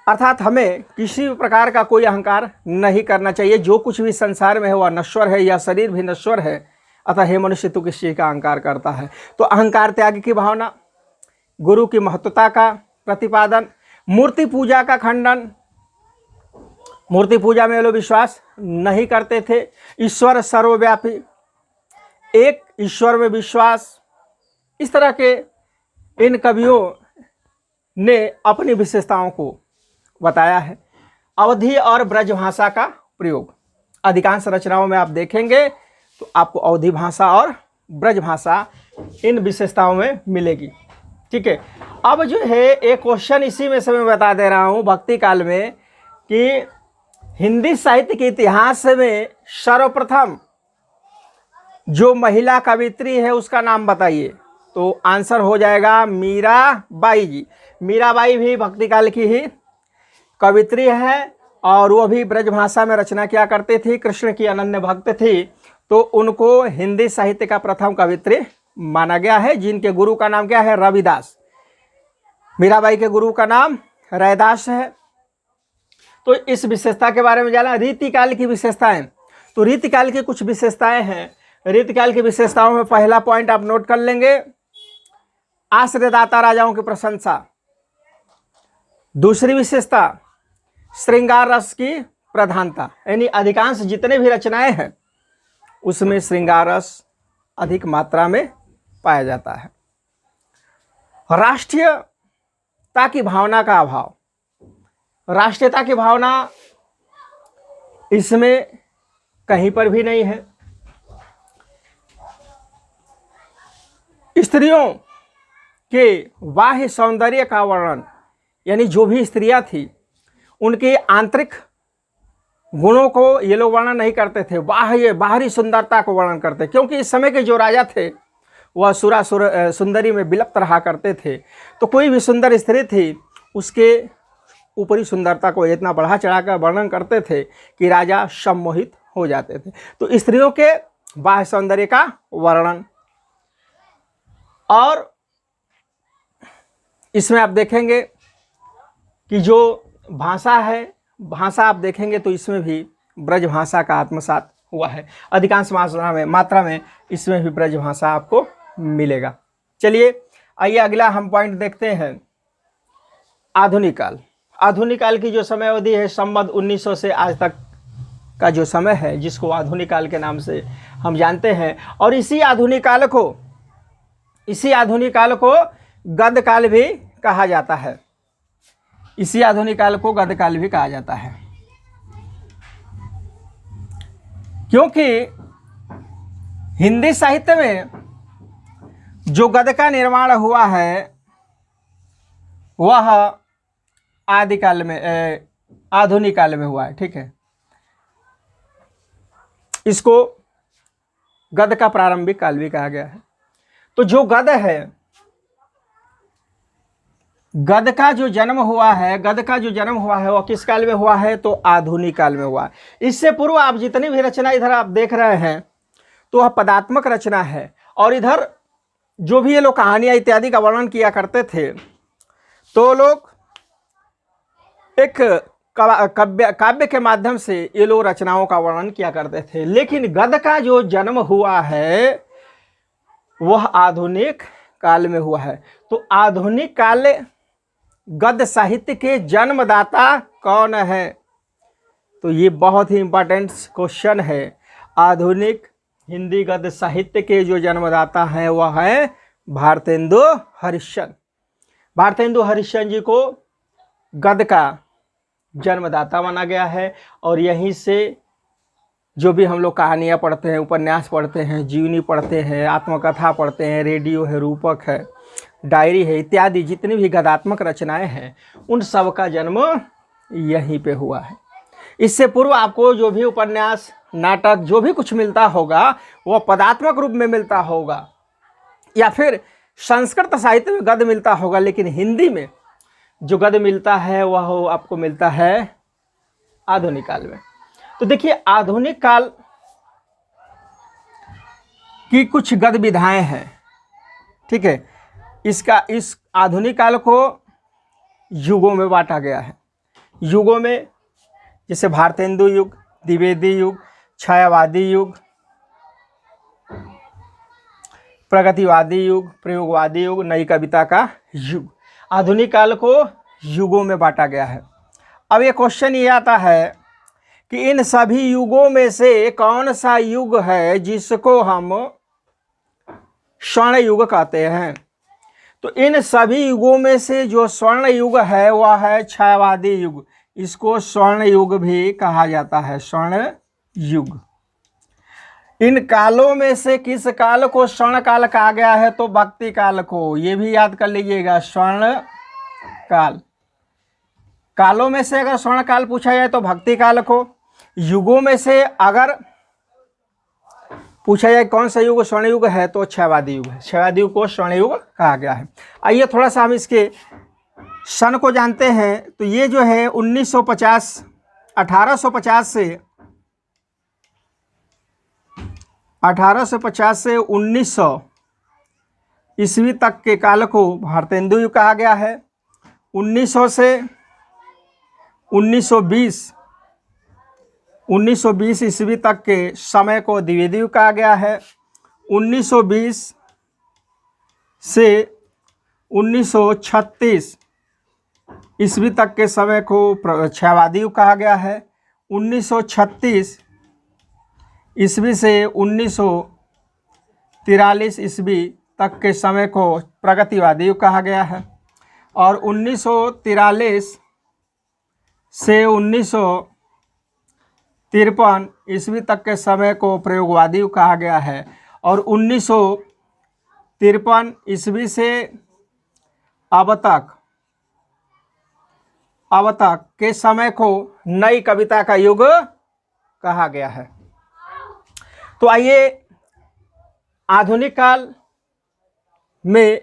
अर्थात हमें किसी भी प्रकार का कोई अहंकार नहीं करना चाहिए। जो कुछ भी संसार में है वह नश्वर है, यह शरीर भी नश्वर है, अतः हे मनुष्य तू किस चीज़ का अहंकार करता है। तो अहंकार त्याग की भावना, गुरु की महत्वता का प्रतिपादन, मूर्ति पूजा का खंडन, मूर्ति पूजा में ये लोग विश्वास नहीं करते थे। ईश्वर सर्वव्यापी, एक ईश्वर में विश्वास, इस तरह के इन कवियों ने अपनी विशेषताओं को बताया है। अवधी और ब्रज भाषा का प्रयोग अधिकांश रचनाओं में आप देखेंगे तो आपको अवधी भाषा और ब्रज भाषा इन विशेषताओं में मिलेगी। ठीक है, अब जो है एक क्वेश्चन इसी में से मैं बता दे रहा हूँ भक्ति काल में कि हिंदी साहित्य के इतिहास में सर्वप्रथम जो महिला कवित्री है उसका नाम बताइए। तो आंसर हो जाएगा मीराबाई जी। मीराबाई भी भक्ति काल की ही कवित्री है और वो भी ब्रजभाषा में रचना किया करती थी, कृष्ण की अनन्य भक्त थी, तो उनको हिंदी साहित्य का प्रथम कवित्री माना गया है, जिनके गुरु का नाम क्या है? रविदास। मीराबाई के गुरु का नाम रैदास है। तो इस विशेषता के बारे में जाना। रीतिकाल की विशेषताएं, तो रीतिकाल की कुछ विशेषताएं हैं। रीतिकाल की विशेषताओं में पहला पॉइंट आप नोट कर लेंगे, आश्रयदाता राजाओं की प्रशंसा। दूसरी विशेषता श्रृंगार रस की प्रधानता, यानी अधिकांश जितने भी रचनाएं हैं उसमें श्रृंगार रस अधिक मात्रा में पाया जाता है। राष्ट्रीयता की भावना का अभाव, राष्ट्रीयता की भावना इसमें कहीं पर भी नहीं है। स्त्रियों के बाह्य सौंदर्य का वर्णन, यानी जो भी स्त्रियां थी उनके आंतरिक गुणों को ये लोग वर्णन नहीं करते थे, बाहरी सुंदरता को वर्णन करते, क्योंकि इस समय के जो राजा थे वह सुंदरी में विलुप्त रहा करते थे। तो कोई भी सुंदर स्त्री थी उसके ऊपरी सुंदरता को इतना बढ़ा चढ़ाकर वर्णन करते थे कि राजा सम्मोहित हो जाते थे। तो स्त्रियों के बाह्य सौंदर्य का वर्णन, और इसमें आप देखेंगे कि जो भाषा है, भाषा आप देखेंगे तो इसमें भी ब्रज भाषा का आत्मसात हुआ है। अधिकांश मात्रा में इसमें भी ब्रज भाषा आपको मिलेगा। चलिए आइए अगला हम पॉइंट देखते हैं, आधुनिक काल। आधुनिक काल की जो समय अवधि है संवत 1900 से आज तक का जो समय है, जिसको आधुनिक काल के नाम से हम जानते हैं, और इसी आधुनिक काल को गद्य काल भी कहा जाता है। इसी आधुनिक काल को गद्य काल भी कहा जाता है, क्योंकि हिंदी साहित्य में जो गद्य का निर्माण हुआ है वह आदिकाल में, आधुनिक काल में हुआ है। ठीक है, इसको गद्य का प्रारंभिक काल भी कहा गया है। तो जो गद्य है, गद्य का जो जन्म हुआ है वह किस काल में हुआ है? तो आधुनिक काल में हुआ है। इससे पूर्व आप जितनी भी रचना इधर आप देख रहे हैं तो वह पदात्मक रचना है, और इधर जो भी ये लोग कहानियां इत्यादि का वर्णन किया करते थे तो लोग एक काव्य के माध्यम से ये लोग रचनाओं का वर्णन किया करते थे। लेकिन गद्य का जो जन्म हुआ है वह आधुनिक काल में हुआ है। तो आधुनिक काल गद्य साहित्य के जन्मदाता कौन है? तो ये बहुत ही इंपॉर्टेंट क्वेश्चन है। आधुनिक हिंदी गद्य साहित्य के जो जन्मदाता हैं वह है भारतेंदु हरिश्चंद्र। भारतेंदु हरिश्चंद्र जी को गद्य का जन्मदाता माना गया है, और यहीं से जो भी हम लोग कहानियाँ पढ़ते हैं, उपन्यास पढ़ते हैं, जीवनी पढ़ते हैं, आत्मकथा पढ़ते हैं, रेडियो है, रूपक है, डायरी है, इत्यादि जितनी भी गद्यात्मक रचनाएं हैं उन सब का जन्म यहीं पे हुआ है। इससे पूर्व आपको जो भी उपन्यास, नाटक, जो भी कुछ मिलता होगा वह पदात्मक रूप में मिलता होगा, या फिर संस्कृत साहित्य में गद्य मिलता होगा, लेकिन हिंदी में जो गद्य मिलता है वह आपको मिलता है आधुनिक काल में। तो देखिए आधुनिक काल की कुछ गद्य विधाएं हैं। ठीक है, इस आधुनिक काल को युगों में बांटा गया है। युगों में जैसे भारतेंदु युग, द्विवेदी युग, छायावादी युग, प्रगतिवादी युग, प्रयोगवादी युग, नई कविता का युग। आधुनिक काल को युगों में बांटा गया है। अब ये क्वेश्चन ये आता है कि इन सभी युगों में से कौन सा युग है जिसको हम स्वर्ण युग कहते हैं। तो इन सभी युगों में से जो स्वर्ण युग है वह है क्षयवादी युग। इसको स्वर्ण युग भी कहा जाता है, स्वर्ण युग। इन कालों में से किस काल को स्वर्ण काल कहा गया है? तो भक्ति काल को। ये भी याद कर लीजिएगा, स्वर्ण काल। कालों में से अगर स्वर्ण काल पूछा जाए तो भक्ति काल को। युगों में से अगर पूछा जाए कौन सा युग स्वर्ण युग है तो क्षयवादी युग है। क्षयवादी युग को स्वर्ण युग कहा गया है। आइए थोड़ा सा हम इसके सन को जानते हैं। तो ये जो है 1850 से 1900 ईस्वी तक के काल को भारतेंदु युग कहा गया है। 1900 से 1920 ईस्वी तक के समय को द्विवेदी युग कहा गया है। 1920 से 1936 ईस्वी तक के समय को क्षयवादी युग कहा गया है। 1936 ईस्वी से 1943 ईस्वी तक के समय को प्रगतिवादी युग कहा गया है। और 1943 से 1953 ईस्वी तक के समय को प्रयोगवादी युग कहा गया है। और 1953 ईस्वी से अब तक के समय को नई कविता का युग कहा गया है। तो आइए आधुनिक काल में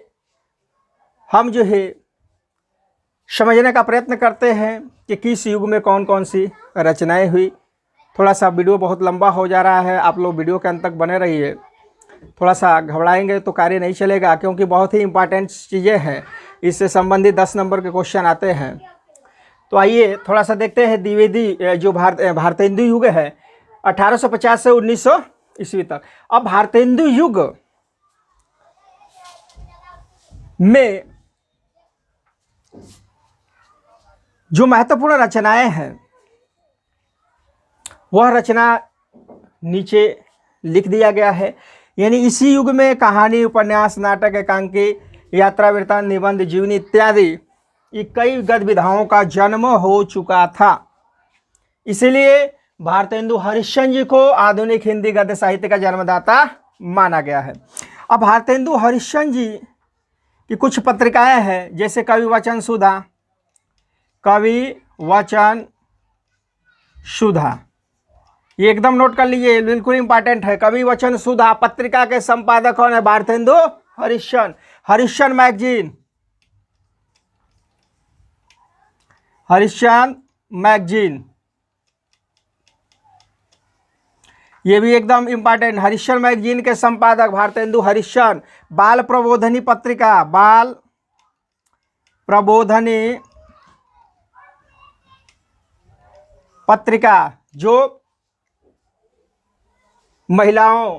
हम जो है समझने का प्रयत्न करते हैं कि किस युग में कौन कौन सी रचनाएं हुई। थोड़ा सा वीडियो बहुत लंबा हो जा रहा है, आप लोग वीडियो के अंत तक बने रहिए। थोड़ा सा घबराएंगे तो कार्य नहीं चलेगा, क्योंकि बहुत ही इंपॉर्टेंट चीज़ें हैं। इससे संबंधित 10 नंबर के क्वेश्चन आते हैं। तो आइए थोड़ा सा देखते हैं द्विवेदी जो भारतेंदु युग है 1850 से 1900 ईस्वी तक। अब भारतेंदु युग में जो महत्वपूर्ण रचनाएं हैं वह रचना नीचे लिख दिया गया है। यानी इसी युग में कहानी, उपन्यास, नाटक, एकांकी, यात्रा वृत्तांत, निबंध, जीवनी इत्यादि कई गद्यविधाओं का जन्म हो चुका था। इसीलिए भारतेंदु हरिश्चंद्र जी को आधुनिक हिंदी गद्य साहित्य का जन्मदाता माना गया है। अब भारतेंदु हरिश्चंद्र जी की कुछ पत्रिकाएं हैं, जैसे कवि वचन सुधा, ये एकदम नोट कर लीजिए, बिल्कुल इंपॉर्टेंट है। कवि वचन सुधा पत्रिका के संपादक कौन है? भारतेंदु हरिश्चंद्र। हरिश्चंद्र मैगजीन, ये भी एकदम इंपॉर्टेंट। हरिश्चंद्र मैगजीन के संपादक भारतेंदु हरिश्चंद्र। बाल प्रबोधनी पत्रिका जो महिलाओं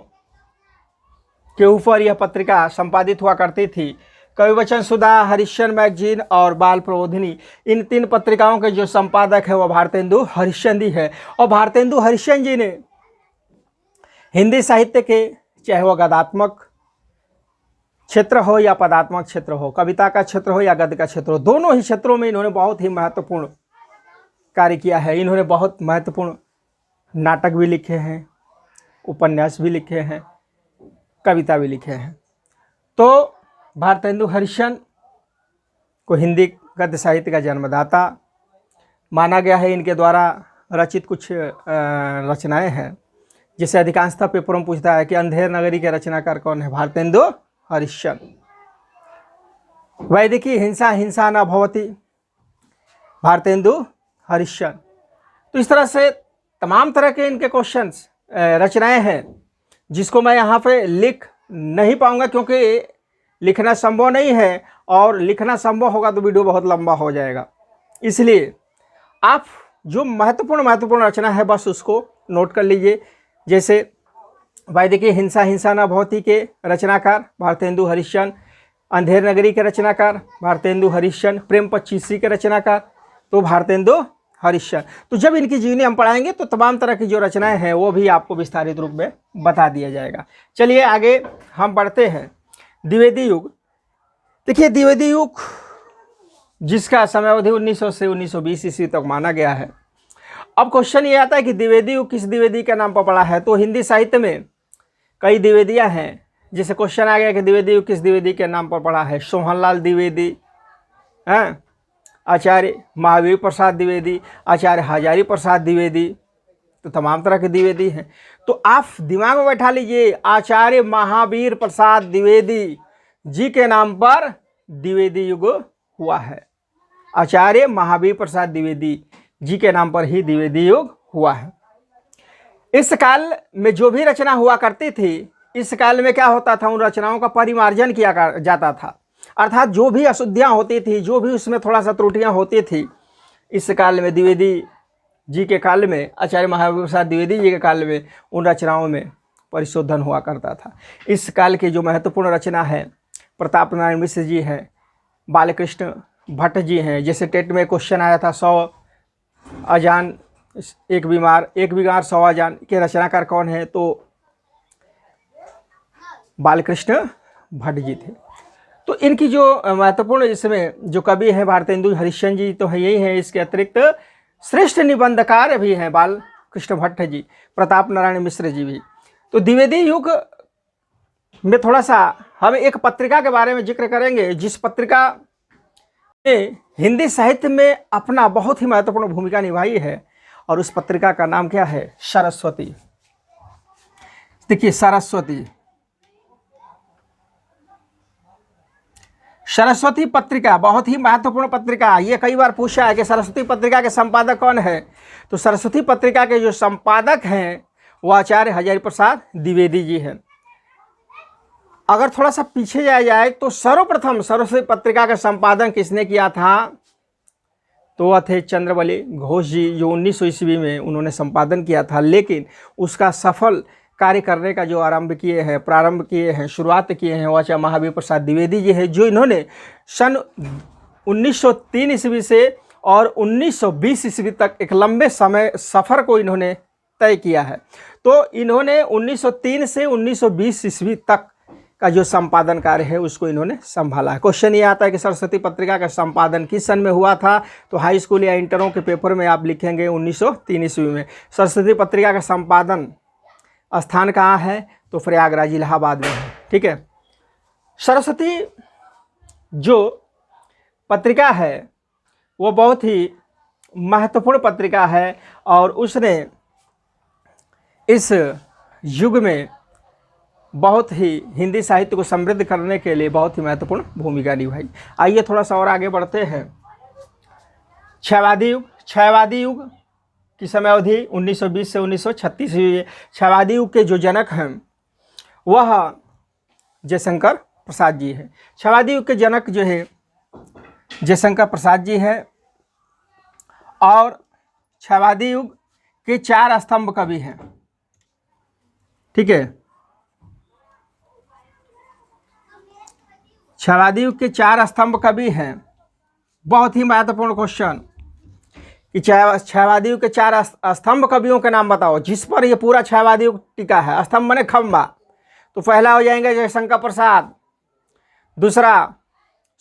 के ऊपर यह पत्रिका संपादित हुआ करती थी। कवि वचन सुधा, हरिश्चंद्र मैगजीन और बाल प्रबोधनी, इन 3 पत्रिकाओं के जो संपादक है वह भारतेंदु हरिश्चंद्र जी है। और भारतेंदु हरिश्चंद्र जी ने हिंदी साहित्य के, चाहे वह गद्यात्मक क्षेत्र हो या पदात्मक क्षेत्र हो, कविता का क्षेत्र हो या गद्य का क्षेत्र हो, दोनों ही क्षेत्रों में इन्होंने बहुत ही महत्वपूर्ण कार्य किया है। इन्होंने बहुत महत्वपूर्ण नाटक भी लिखे हैं, उपन्यास भी लिखे हैं, कविता भी लिखे हैं। तो भारतेंदु हरिश्चंद्र को हिंदी गद्य साहित्य का जन्मदाता माना गया है। इनके द्वारा रचित कुछ रचनाएं हैं, जिसे अधिकांशतः पेपरों में पूछता है कि अंधेर नगरी के रचनाकार कौन है? भारतेंदु हरिश्चंद्र। वैदिकी हिंसा न भवति, भारतेंदु हरिश्चंद्र। तो इस तरह से तमाम तरह के इनके क्वेश्चंस रचनाएं हैं, जिसको मैं यहाँ पे लिख नहीं पाऊंगा, क्योंकि लिखना संभव नहीं है, और लिखना संभव होगा तो वीडियो बहुत लंबा हो जाएगा। इसलिए आप जो महत्वपूर्ण रचना है बस उसको नोट कर लीजिए। जैसे वैदिकी हिंसा न भवति के रचनाकार भारतेंदु हरिश्चंद्र, अंधेर नगरी के रचनाकार भारतेंदु हरिश्चंद्र, प्रेम 25 के रचनाकार तो भारतेंदु हरिश्चंद्र। तो जब इनकी जीवनी हम पढ़ाएंगे तो तमाम तरह की जो रचनाएं हैं वो भी आपको विस्तारित रूप में बता दिया जाएगा। चलिए आगे हम बढ़ते हैं। द्विवेदी युग। देखिए द्विवेदी युग जिसका समय अवधि 1900 से 1920 ईस्वी तक माना गया है। अब क्वेश्चन ये आता है कि द्विवेदी युग किस द्विवेदी के नाम पर पड़ा है। तो हिंदी साहित्य में कई द्विवेदियाँ हैं, जैसे क्वेश्चन आ गया कि द्विवेदी युग किस द्विवेदी के नाम पर पड़ा है। सोहनलाल द्विवेदी हैं, आचार्य महावीर प्रसाद द्विवेदी, आचार्य हजारी प्रसाद द्विवेदी, तो तमाम तरह के द्विवेदी हैं। तो आप दिमाग में बैठा लीजिए आचार्य महावीर प्रसाद द्विवेदी जी के नाम पर द्विवेदी युग हुआ है। आचार्य महावीर प्रसाद द्विवेदी जी के नाम पर ही द्विवेदी युग हुआ है। इस काल में जो भी रचना हुआ करती थी, इस काल में क्या होता था, उन रचनाओं का परिमार्जन किया जाता था, अर्थात जो भी अशुद्धियाँ होती थी, जो भी उसमें थोड़ा सा त्रुटियाँ होती थी, इस काल में द्विवेदी जी के काल में, आचार्य महावीर प्रसाद द्विवेदी जी के काल में उन रचनाओं में परिशोधन हुआ करता था। इस काल की जो महत्वपूर्ण रचना है, प्रताप नारायण मिश्र जी हैं, बालकृष्ण भट्ट जी हैं। जैसे टेट में क्वेश्चन आया था 100 अजान एक बीमार 100 अजान के रचनाकार कौन है, तो बालकृष्ण भट्ट जी थे। तो इनकी जो महत्वपूर्ण इसमें जो कवि हैं भारतेंदु हरिश्चंद्र जी तो है यही है। इसके अतिरिक्त श्रेष्ठ निबंधकार भी हैं बालकृष्ण भट्ट जी, प्रताप नारायण मिश्र जी भी। तो द्विवेदी युग में थोड़ा सा हम एक पत्रिका के बारे में जिक्र करेंगे, जिस पत्रिका ने हिंदी साहित्य में अपना बहुत ही महत्वपूर्ण भूमिका निभाई है, और उस पत्रिका का नाम क्या है, सरस्वती। देखिए सरस्वती पत्रिका बहुत ही महत्वपूर्ण पत्रिका। ये कई बार पूछा है कि सरस्वती पत्रिका के संपादक कौन है। तो सरस्वती पत्रिका के जो संपादक हैं वो आचार्य हजारी प्रसाद द्विवेदी जी हैं। अगर थोड़ा सा पीछे जाया जाए तो सर्वप्रथम सरस्वती पत्रिका का संपादन किसने किया था, तो वह थे चंद्रवली घोष जी, जो 1900 ईस्वी में उन्होंने संपादन किया था। लेकिन उसका सफल कार्य करने का जो प्रारंभ किए हैं, शुरुआत किए हैं, वो आचार्य महावीर प्रसाद द्विवेदी जी है, जो इन्होंने सन 1903 ईस्वी से और 1920 ईस्वी तक एक लंबे समय सफ़र को इन्होंने तय किया है। तो इन्होंने 1903 से 1920 ईस्वी तक का जो संपादन कार्य है उसको इन्होंने संभाला है। क्वेश्चन ये आता है कि सरस्वती पत्रिका का संपादन किस सन में हुआ था, तो हाई स्कूल या इंटरों के पेपर में आप लिखेंगे 1903 ईस्वी में। सरस्वती पत्रिका का संपादन स्थान कहाँ है, तो प्रयागराज इलाहाबाद में है। ठीक है। सरस्वती जो पत्रिका है वो बहुत ही महत्वपूर्ण पत्रिका है, और उसने इस युग में बहुत ही हिंदी साहित्य को समृद्ध करने के लिए बहुत ही महत्वपूर्ण भूमिका निभाई। आइए थोड़ा सा और आगे बढ़ते हैं। क्षयवादी युग की समय अवधि 1920 से 1936 हुई। क्षयवादी युग के जो जनक हैं वह जयशंकर प्रसाद जी हैं। क्षयवादी युग के जनक जो है जयशंकर प्रसाद जी हैं, और क्षयवादी युग के 4 स्तंभ कवि हैं। ठीक है। क्षयवादी युग के 4 स्तंभ कवि हैं। बहुत ही महत्वपूर्ण क्वेश्चन कि क्षयवादी युग के 4 स्तंभ कवियों के नाम बताओ, जिस पर ये पूरा क्षयवादी युग टिका है। स्तंभ माने खंबा। तो पहला हो जाएंगे जयशंकर प्रसाद, दूसरा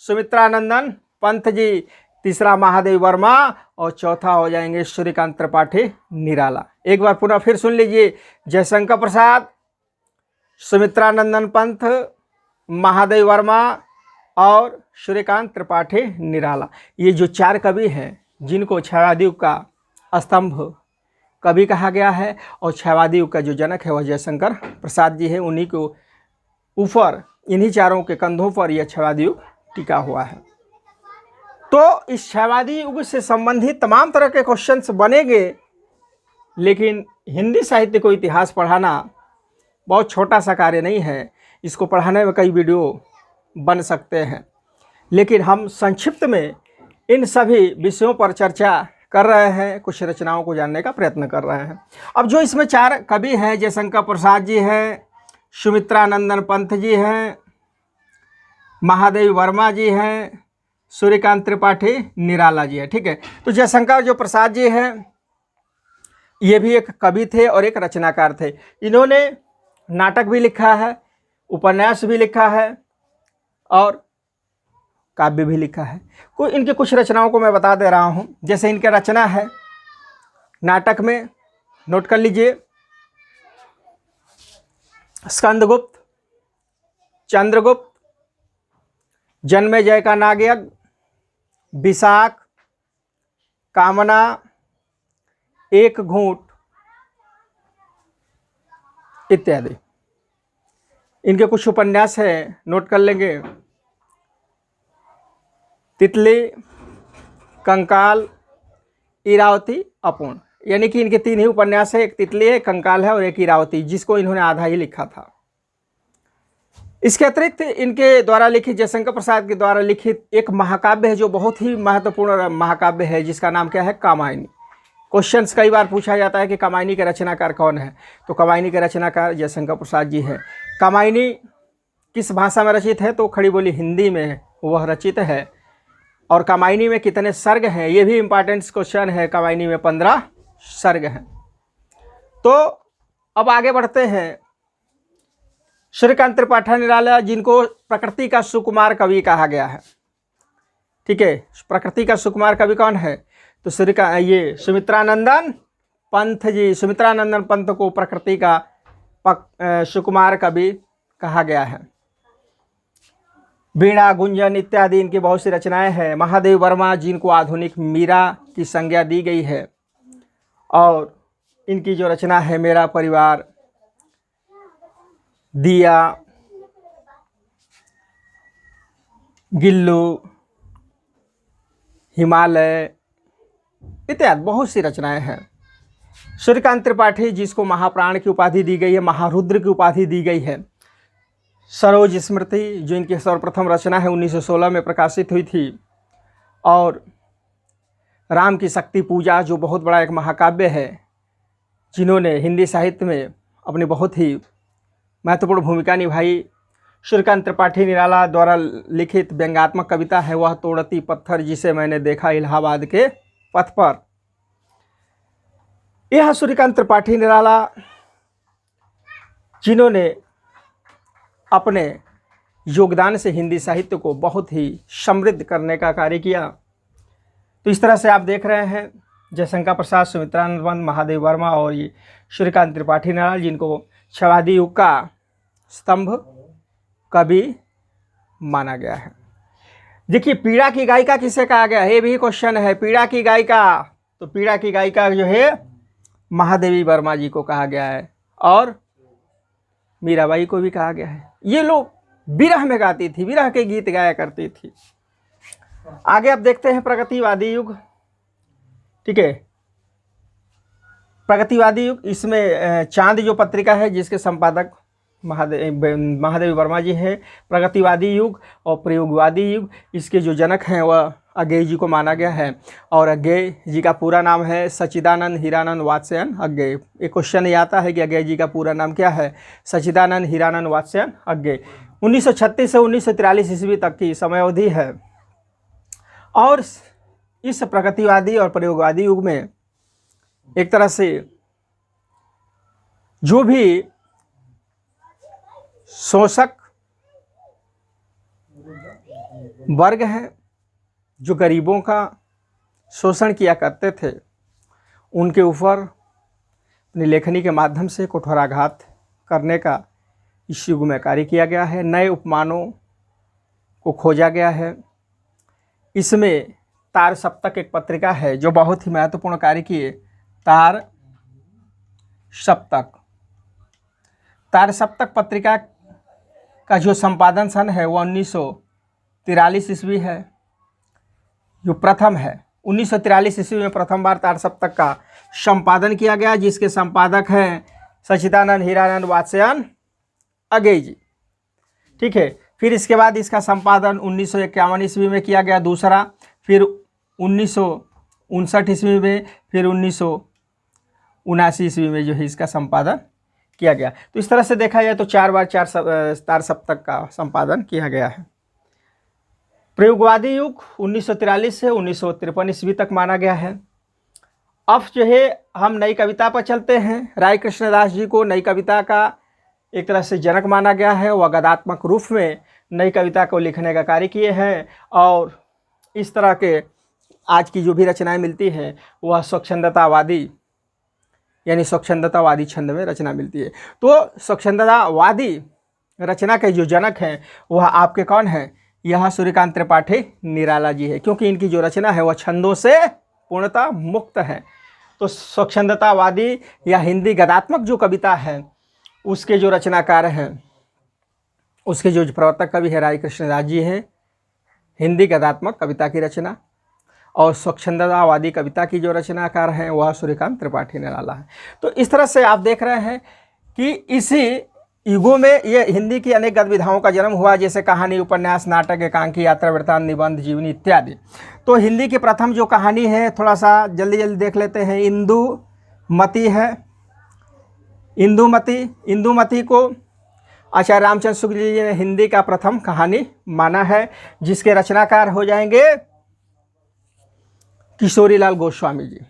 सुमित्रानंदन पंत जी, तीसरा महादेव वर्मा, और चौथा हो जाएंगे सूर्यकांत त्रिपाठी निराला। एक बार पुनः फिर सुन लीजिए। जयशंकर प्रसाद, सुमित्रानंदन पंत, महादेव वर्मा और सूर्यकांत त्रिपाठी निराला, ये जो 4 कवि हैं जिनको क्षयवादी युग का स्तंभ कवि कहा गया है, और क्षयवादी युग का जो जनक है वह जयशंकर प्रसाद जी है। उन्हीं को ऊपर, इन्हीं 4 के कंधों पर यह क्षयवादी युग टिका हुआ है। तो इस क्षयवादी युग से संबंधित तमाम तरह के क्वेश्चंस बनेंगे, लेकिन हिंदी साहित्य को इतिहास पढ़ाना बहुत छोटा सा कार्य नहीं है। इसको पढ़ाने में कई वीडियो बन सकते हैं, लेकिन हम संक्षिप्त में इन सभी विषयों पर चर्चा कर रहे हैं, कुछ रचनाओं को जानने का प्रयत्न कर रहे हैं। अब जो इसमें 4 कवि हैं, जयशंकर प्रसाद जी हैं, सुमित्रानंदन पंत जी हैं, महादेव वर्मा जी हैं, सूर्यकांत त्रिपाठी निराला जी है। ठीक है, तो जयशंकर जो प्रसाद जी हैं ये भी एक कवि थे और एक रचनाकार थे। इन्होंने नाटक भी लिखा है, उपन्यास भी लिखा है और काव्य भी लिखा है। इनके कुछ रचनाओं को मैं बता दे रहा हूँ। जैसे इनका रचना है नाटक में, नोट कर लीजिए, स्कंदगुप्त, चंद्रगुप्त, जन्मेजय का नागयज्ञ, विशाख, कामना, एक घूंट इत्यादि। इनके कुछ उपन्यास हैं, नोट कर लेंगे, तितली, कंकाल, इरावती, अपूर्ण। यानी कि इनके 3 ही उपन्यास है, एक तितली है, एक कंकाल है और एक इरावती, जिसको इन्होंने आधा ही लिखा था। इसके अतिरिक्त इनके द्वारा लिखित, जयशंकर प्रसाद के द्वारा लिखित एक महाकाव्य है जो बहुत ही महत्वपूर्ण महाकाव्य है, जिसका नाम क्या है, कामायनी। क्वेश्चंस कई बार पूछा जाता है कि कामायनी के रचनाकार कौन है, तो कामायनी के रचनाकार जयशंकर प्रसाद जी हैं। कामायनी किस भाषा में रचित है, तो खड़ी बोली हिंदी में वह रचित है। और कामायनी में कितने सर्ग हैं, ये भी इम्पॉर्टेंट क्वेश्चन है। कामायनी में 15 सर्ग हैं। तो अब आगे बढ़ते हैं। सूर्यकांत त्रिपाठी निराला, जिनको प्रकृति का सुकुमार कवि कहा गया है। ठीक है, प्रकृति का सुकुमार कवि कौन है, तो ये सुमित्रानंदन पंत जी। सुमित्रानंदन पंत को प्रकृति का सुकुमार कवि कहा गया है। वीणा, गुंजन इत्यादि इनकी बहुत सी रचनाएं हैं। महादेव वर्मा, जिनको आधुनिक मीरा की संज्ञा दी गई है, और इनकी जो रचना है मेरा परिवार, दिया, गिल्लू, हिमालय इत्यादि बहुत सी रचनाएं हैं। सूर्यकांत त्रिपाठी, जिसको महाप्राण की उपाधि दी गई है, महारुद्र की उपाधि दी गई है। सरोज स्मृति, जो इनकी सर्वप्रथम रचना है, 1916 में प्रकाशित हुई थी। और राम की शक्ति पूजा, जो बहुत बड़ा एक महाकाव्य है, जिन्होंने हिंदी साहित्य में अपनी बहुत ही महत्वपूर्ण भूमिका निभाई। सूर्यकांत त्रिपाठी निराला द्वारा लिखित व्यंग्यात्मक कविता है वह तोड़ती पत्थर जिसे मैंने देखा इलाहाबाद के पथ पर। यह सूर्यकांत त्रिपाठी निराला, जिन्होंने अपने योगदान से हिंदी साहित्य को बहुत ही समृद्ध करने का कार्य किया। तो इस तरह से आप देख रहे हैं जयशंकर प्रसाद, सुमित्रानंद, महादेव वर्मा और ये सूर्यकांत त्रिपाठी निराला, जिनको छवादी युग का स्तंभ कवि माना गया है। देखिए, पीड़ा की गायिका किसे कहा गया है, ये भी क्वेश्चन है। पीड़ा की गायिका, तो पीड़ा की गायिका जो है महादेवी वर्मा जी को कहा गया है, और मीराबाई को भी कहा गया है। ये लोग विरह में गाती थी, विरह के गीत गाया करती थी। आगे अब देखते हैं प्रगतिवादी युग। ठीक है, प्रगतिवादी युग, इसमें चांद जो पत्रिका है जिसके संपादक महादेवी वर्मा जी हैं। प्रगतिवादी युग और प्रयोगवादी युग, इसके जो जनक हैं वह अज्ञेय जी को माना गया है। और अज्ञेय जी का पूरा नाम है सच्चिदानंद हीरानंद वात्स्यायन अज्ञेय। एक क्वेश्चन ये आता है कि अज्ञेय जी का पूरा नाम क्या है, सच्चिदानंद हीरानंद वात्स्यायन अज्ञेय। 1936 से 1943 ईस्वी तक की समयावधि है। और इस प्रगतिवादी और प्रयोगवादी युग में एक तरह से जो भी शोषक वर्ग हैं, जो गरीबों का शोषण किया करते थे, उनके ऊपर अपनी लेखनी के माध्यम से कठोराघात करने का इस युग में कार्य किया गया है। नए उपमानों को खोजा गया है। इसमें तार सप्तक एक पत्रिका है जो बहुत ही महत्वपूर्ण कार्य किए। तार सप्तक पत्रिका का जो संपादन सन है वो 1943 ईस्वी है, जो प्रथम है। 1943 ईस्वी में प्रथम बार तार सप्तक का संपादन किया गया, जिसके संपादक हैं सच्चिदानंद हीरानंद वात्स्यायन अज्ञेय जी। ठीक है, फिर इसके बाद इसका संपादन 1951 ईस्वी में किया गया दूसरा, फिर 1959 ईस्वी में, फिर 1979 ईस्वी में जो है इसका संपादन किया गया। तो इस तरह से देखा जाए तो 4 बार 4 तार सप्तक का संपादन किया गया है। प्रयोगवादी युग 1943 से 1953 ईस्वी तक माना गया है। अब जो है हम नई कविता पर चलते हैं। राय कृष्णदास जी को नई कविता का एक तरह से जनक माना गया है। वह गद्यात्मक रूप में नई कविता को लिखने का कार्य किए हैं और इस तरह के आज की जो भी रचनाएं मिलती हैं वह स्वच्छंदतावादी यानी स्वच्छंदतावादी छंद में रचना मिलती है। तो स्वच्छंदतावादी रचना के जो जनक हैं वह आपके कौन हैं? यह सूर्यकांत त्रिपाठी निराला जी है, क्योंकि इनकी जो रचना है वह छंदों से पूर्णतः मुक्त है। तो स्वच्छंदतावादी या हिंदी गद्यात्मक जो कविता है उसके जो रचनाकार हैं, उसके जो प्रवर्तक कवि है राय कृष्णदास जी हैं। हिंदी गद्यात्मक कविता की रचना और स्वच्छंदतावादी कविता की जो रचनाकार हैं वह सूर्यकांत त्रिपाठी निराला है। तो इस तरह से आप देख रहे हैं कि इसी युगों में ये हिंदी की अनेक गद्यविधाओं का जन्म हुआ, जैसे कहानी, उपन्यास, नाटक, एकांकी, यात्रा वृत्तांत, निबंध, जीवनी इत्यादि। तो हिंदी की प्रथम जो कहानी है थोड़ा सा जल्दी जल्दी देख लेते हैं। इंदुमती है। इंदुमती को आचार्य रामचंद्र शुक्ल जी ने हिंदी का प्रथम कहानी माना है, जिसके रचनाकार हो जाएंगे किशोरीलाल गोस्वामी जी।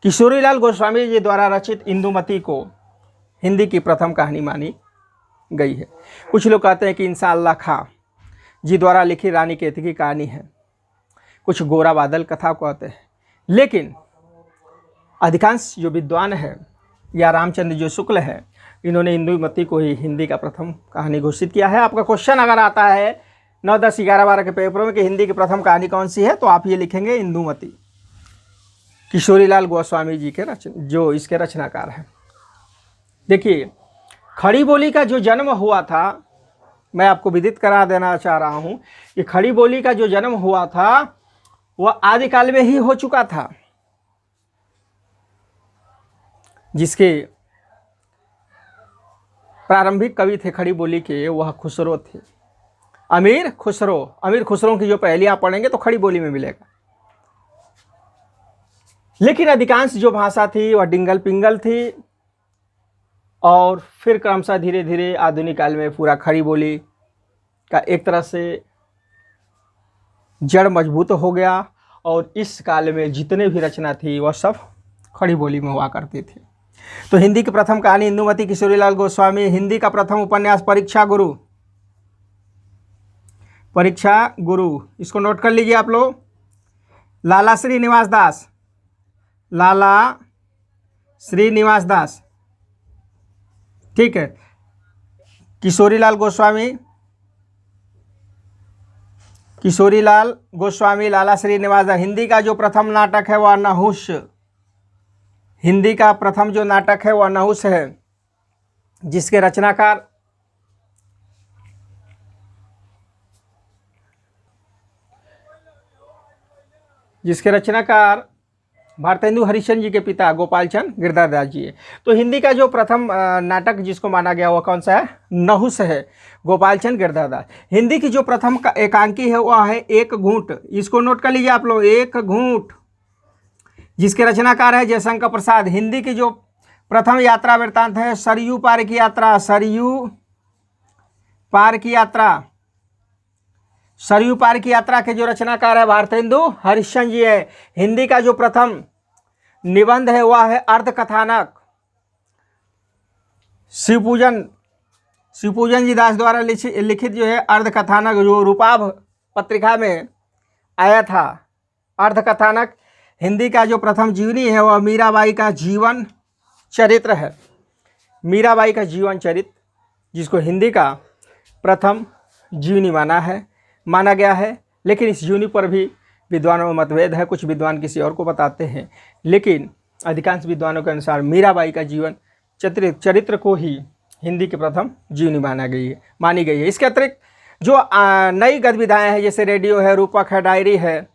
किशोरीलाल गोस्वामी जी द्वारा रचित इंदुमती को हिंदी की प्रथम कहानी मानी गई है। कुछ लोग कहते हैं कि इंसान अल्लाह खां जी द्वारा लिखी रानी केतकी की कहानी है, कुछ गोरा बादल कथा को कहते हैं, लेकिन अधिकांश जो विद्वान है या रामचंद्र जो शुक्ल है इन्होंने इंदुमती को ही हिंदी का प्रथम कहानी घोषित किया है। आपका क्वेश्चन अगर आता है 9, 10, 11, 12 के पेपरों में कि हिंदी की प्रथम कहानी कौन सी है, तो आप ये लिखेंगे इंदुमती, किशोरीलाल गोस्वामी जी के जो इसके रचनाकार हैं। देखिए, खड़ी बोली का जो जन्म हुआ था, मैं आपको विदित करा देना चाह रहा हूँ कि खड़ी बोली का जो जन्म हुआ था वह आदिकाल में ही हो चुका था, जिसके प्रारंभिक कवि थे खड़ी बोली के वह खुसरो थे, अमीर खुसरो की जो पहेलियां पढ़ेंगे तो खड़ी बोली में मिलेगा। लेकिन अधिकांश जो भाषा थी वह डिंगल पिंगल थी और फिर क्रमशः धीरे धीरे आधुनिक काल में पूरा खड़ी बोली का एक तरह से जड़ मजबूत हो गया और इस काल में जितने भी रचना थी वह सब खड़ी बोली में हुआ करती थी। तो हिंदी की प्रथम कहानी इंदुमती, किशोरीलाल गोस्वामी। हिंदी का प्रथम उपन्यास परीक्षा गुरु, इसको नोट कर लीजिए आप लोग। लाला श्रीनिवास दास, ठीक है। किशोरीलाल गोस्वामी, लाला श्रीनिवास दास। हिंदी का जो प्रथम नाटक है वह नहुष, हिंदी का प्रथम जो नाटक है वह नहुष है, जिसके रचनाकार भारतेंदु हरिश्चंद्र जी के पिता गोपालचंद गिरधारदास जी है। तो हिंदी का जो प्रथम नाटक जिसको माना गया वह कौन सा है? नहुष है, गोपालचंद गिरधारदास। हिंदी की जो प्रथम एकांकी है वह है एक घूंट, इसको नोट कर लीजिए आप लोग, एक घूंट, जिसके रचनाकार है जयशंकर प्रसाद। हिंदी की जो प्रथम यात्रा वृत्तांत है सरयू पार की यात्रा, सरयू पार की यात्रा के जो रचनाकार है भारतेंदु हरिश्चंद्र जी है। हिंदी का जो प्रथम निबंध है वह है अर्धकथानक, शिवपूजन जी दास द्वारा लिखित जो है अर्धकथानक, जो रूपाभ पत्रिका में आया था अर्धकथानक। हिंदी का जो प्रथम जीवनी है वह मीराबाई का जीवन चरित्र है, मीराबाई का जीवन चरित्र, जिसको हिंदी का प्रथम जीवनी माना गया है। लेकिन इस जीवनी पर भी विद्वानों में मतभेद है, कुछ विद्वान किसी और को बताते हैं, लेकिन अधिकांश विद्वानों के अनुसार मीराबाई का जीवन चरित्र को ही हिंदी की प्रथम जीवनी मानी गई है। इसके अतिरिक्त जो नई गद्यविधाएँ हैं, जैसे रेडियो है, रूपक है, डायरी है,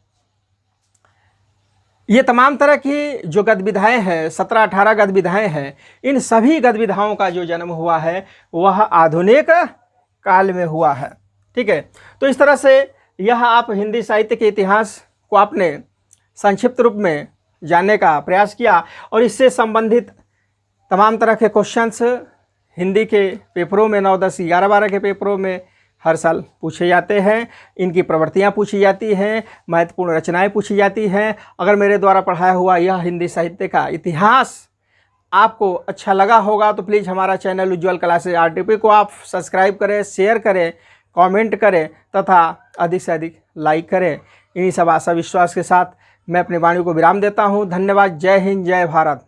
ये तमाम तरह की जो गद्यविधाएँ हैं, 17-18 गद्यविधाएँ हैं, इन सभी गद्यविधाओं का जो जन्म हुआ है वह आधुनिक काल में हुआ है, ठीक है। तो इस तरह से यह आप हिंदी साहित्य के इतिहास को आपने संक्षिप्त रूप में जानने का प्रयास किया और इससे संबंधित तमाम तरह के क्वेश्चंस हिंदी के पेपरों में 9, 10, 11, 12 के पेपरों में हर साल पूछे जाते हैं। इनकी प्रवृत्तियाँ पूछी जाती हैं, महत्वपूर्ण रचनाएं पूछी जाती हैं। अगर मेरे द्वारा पढ़ाया हुआ यह हिंदी साहित्य का इतिहास आपको अच्छा लगा होगा तो प्लीज़ हमारा चैनल उज्ज्वल क्लासेज RTP को आप सब्सक्राइब करें, शेयर करें, कमेंट करें तथा अधिक से अधिक लाइक करें। इन्हीं सब आशा विश्वास के साथ मैं अपनी वाणी को विराम देता हूँ। धन्यवाद। जय हिंद, जय भारत।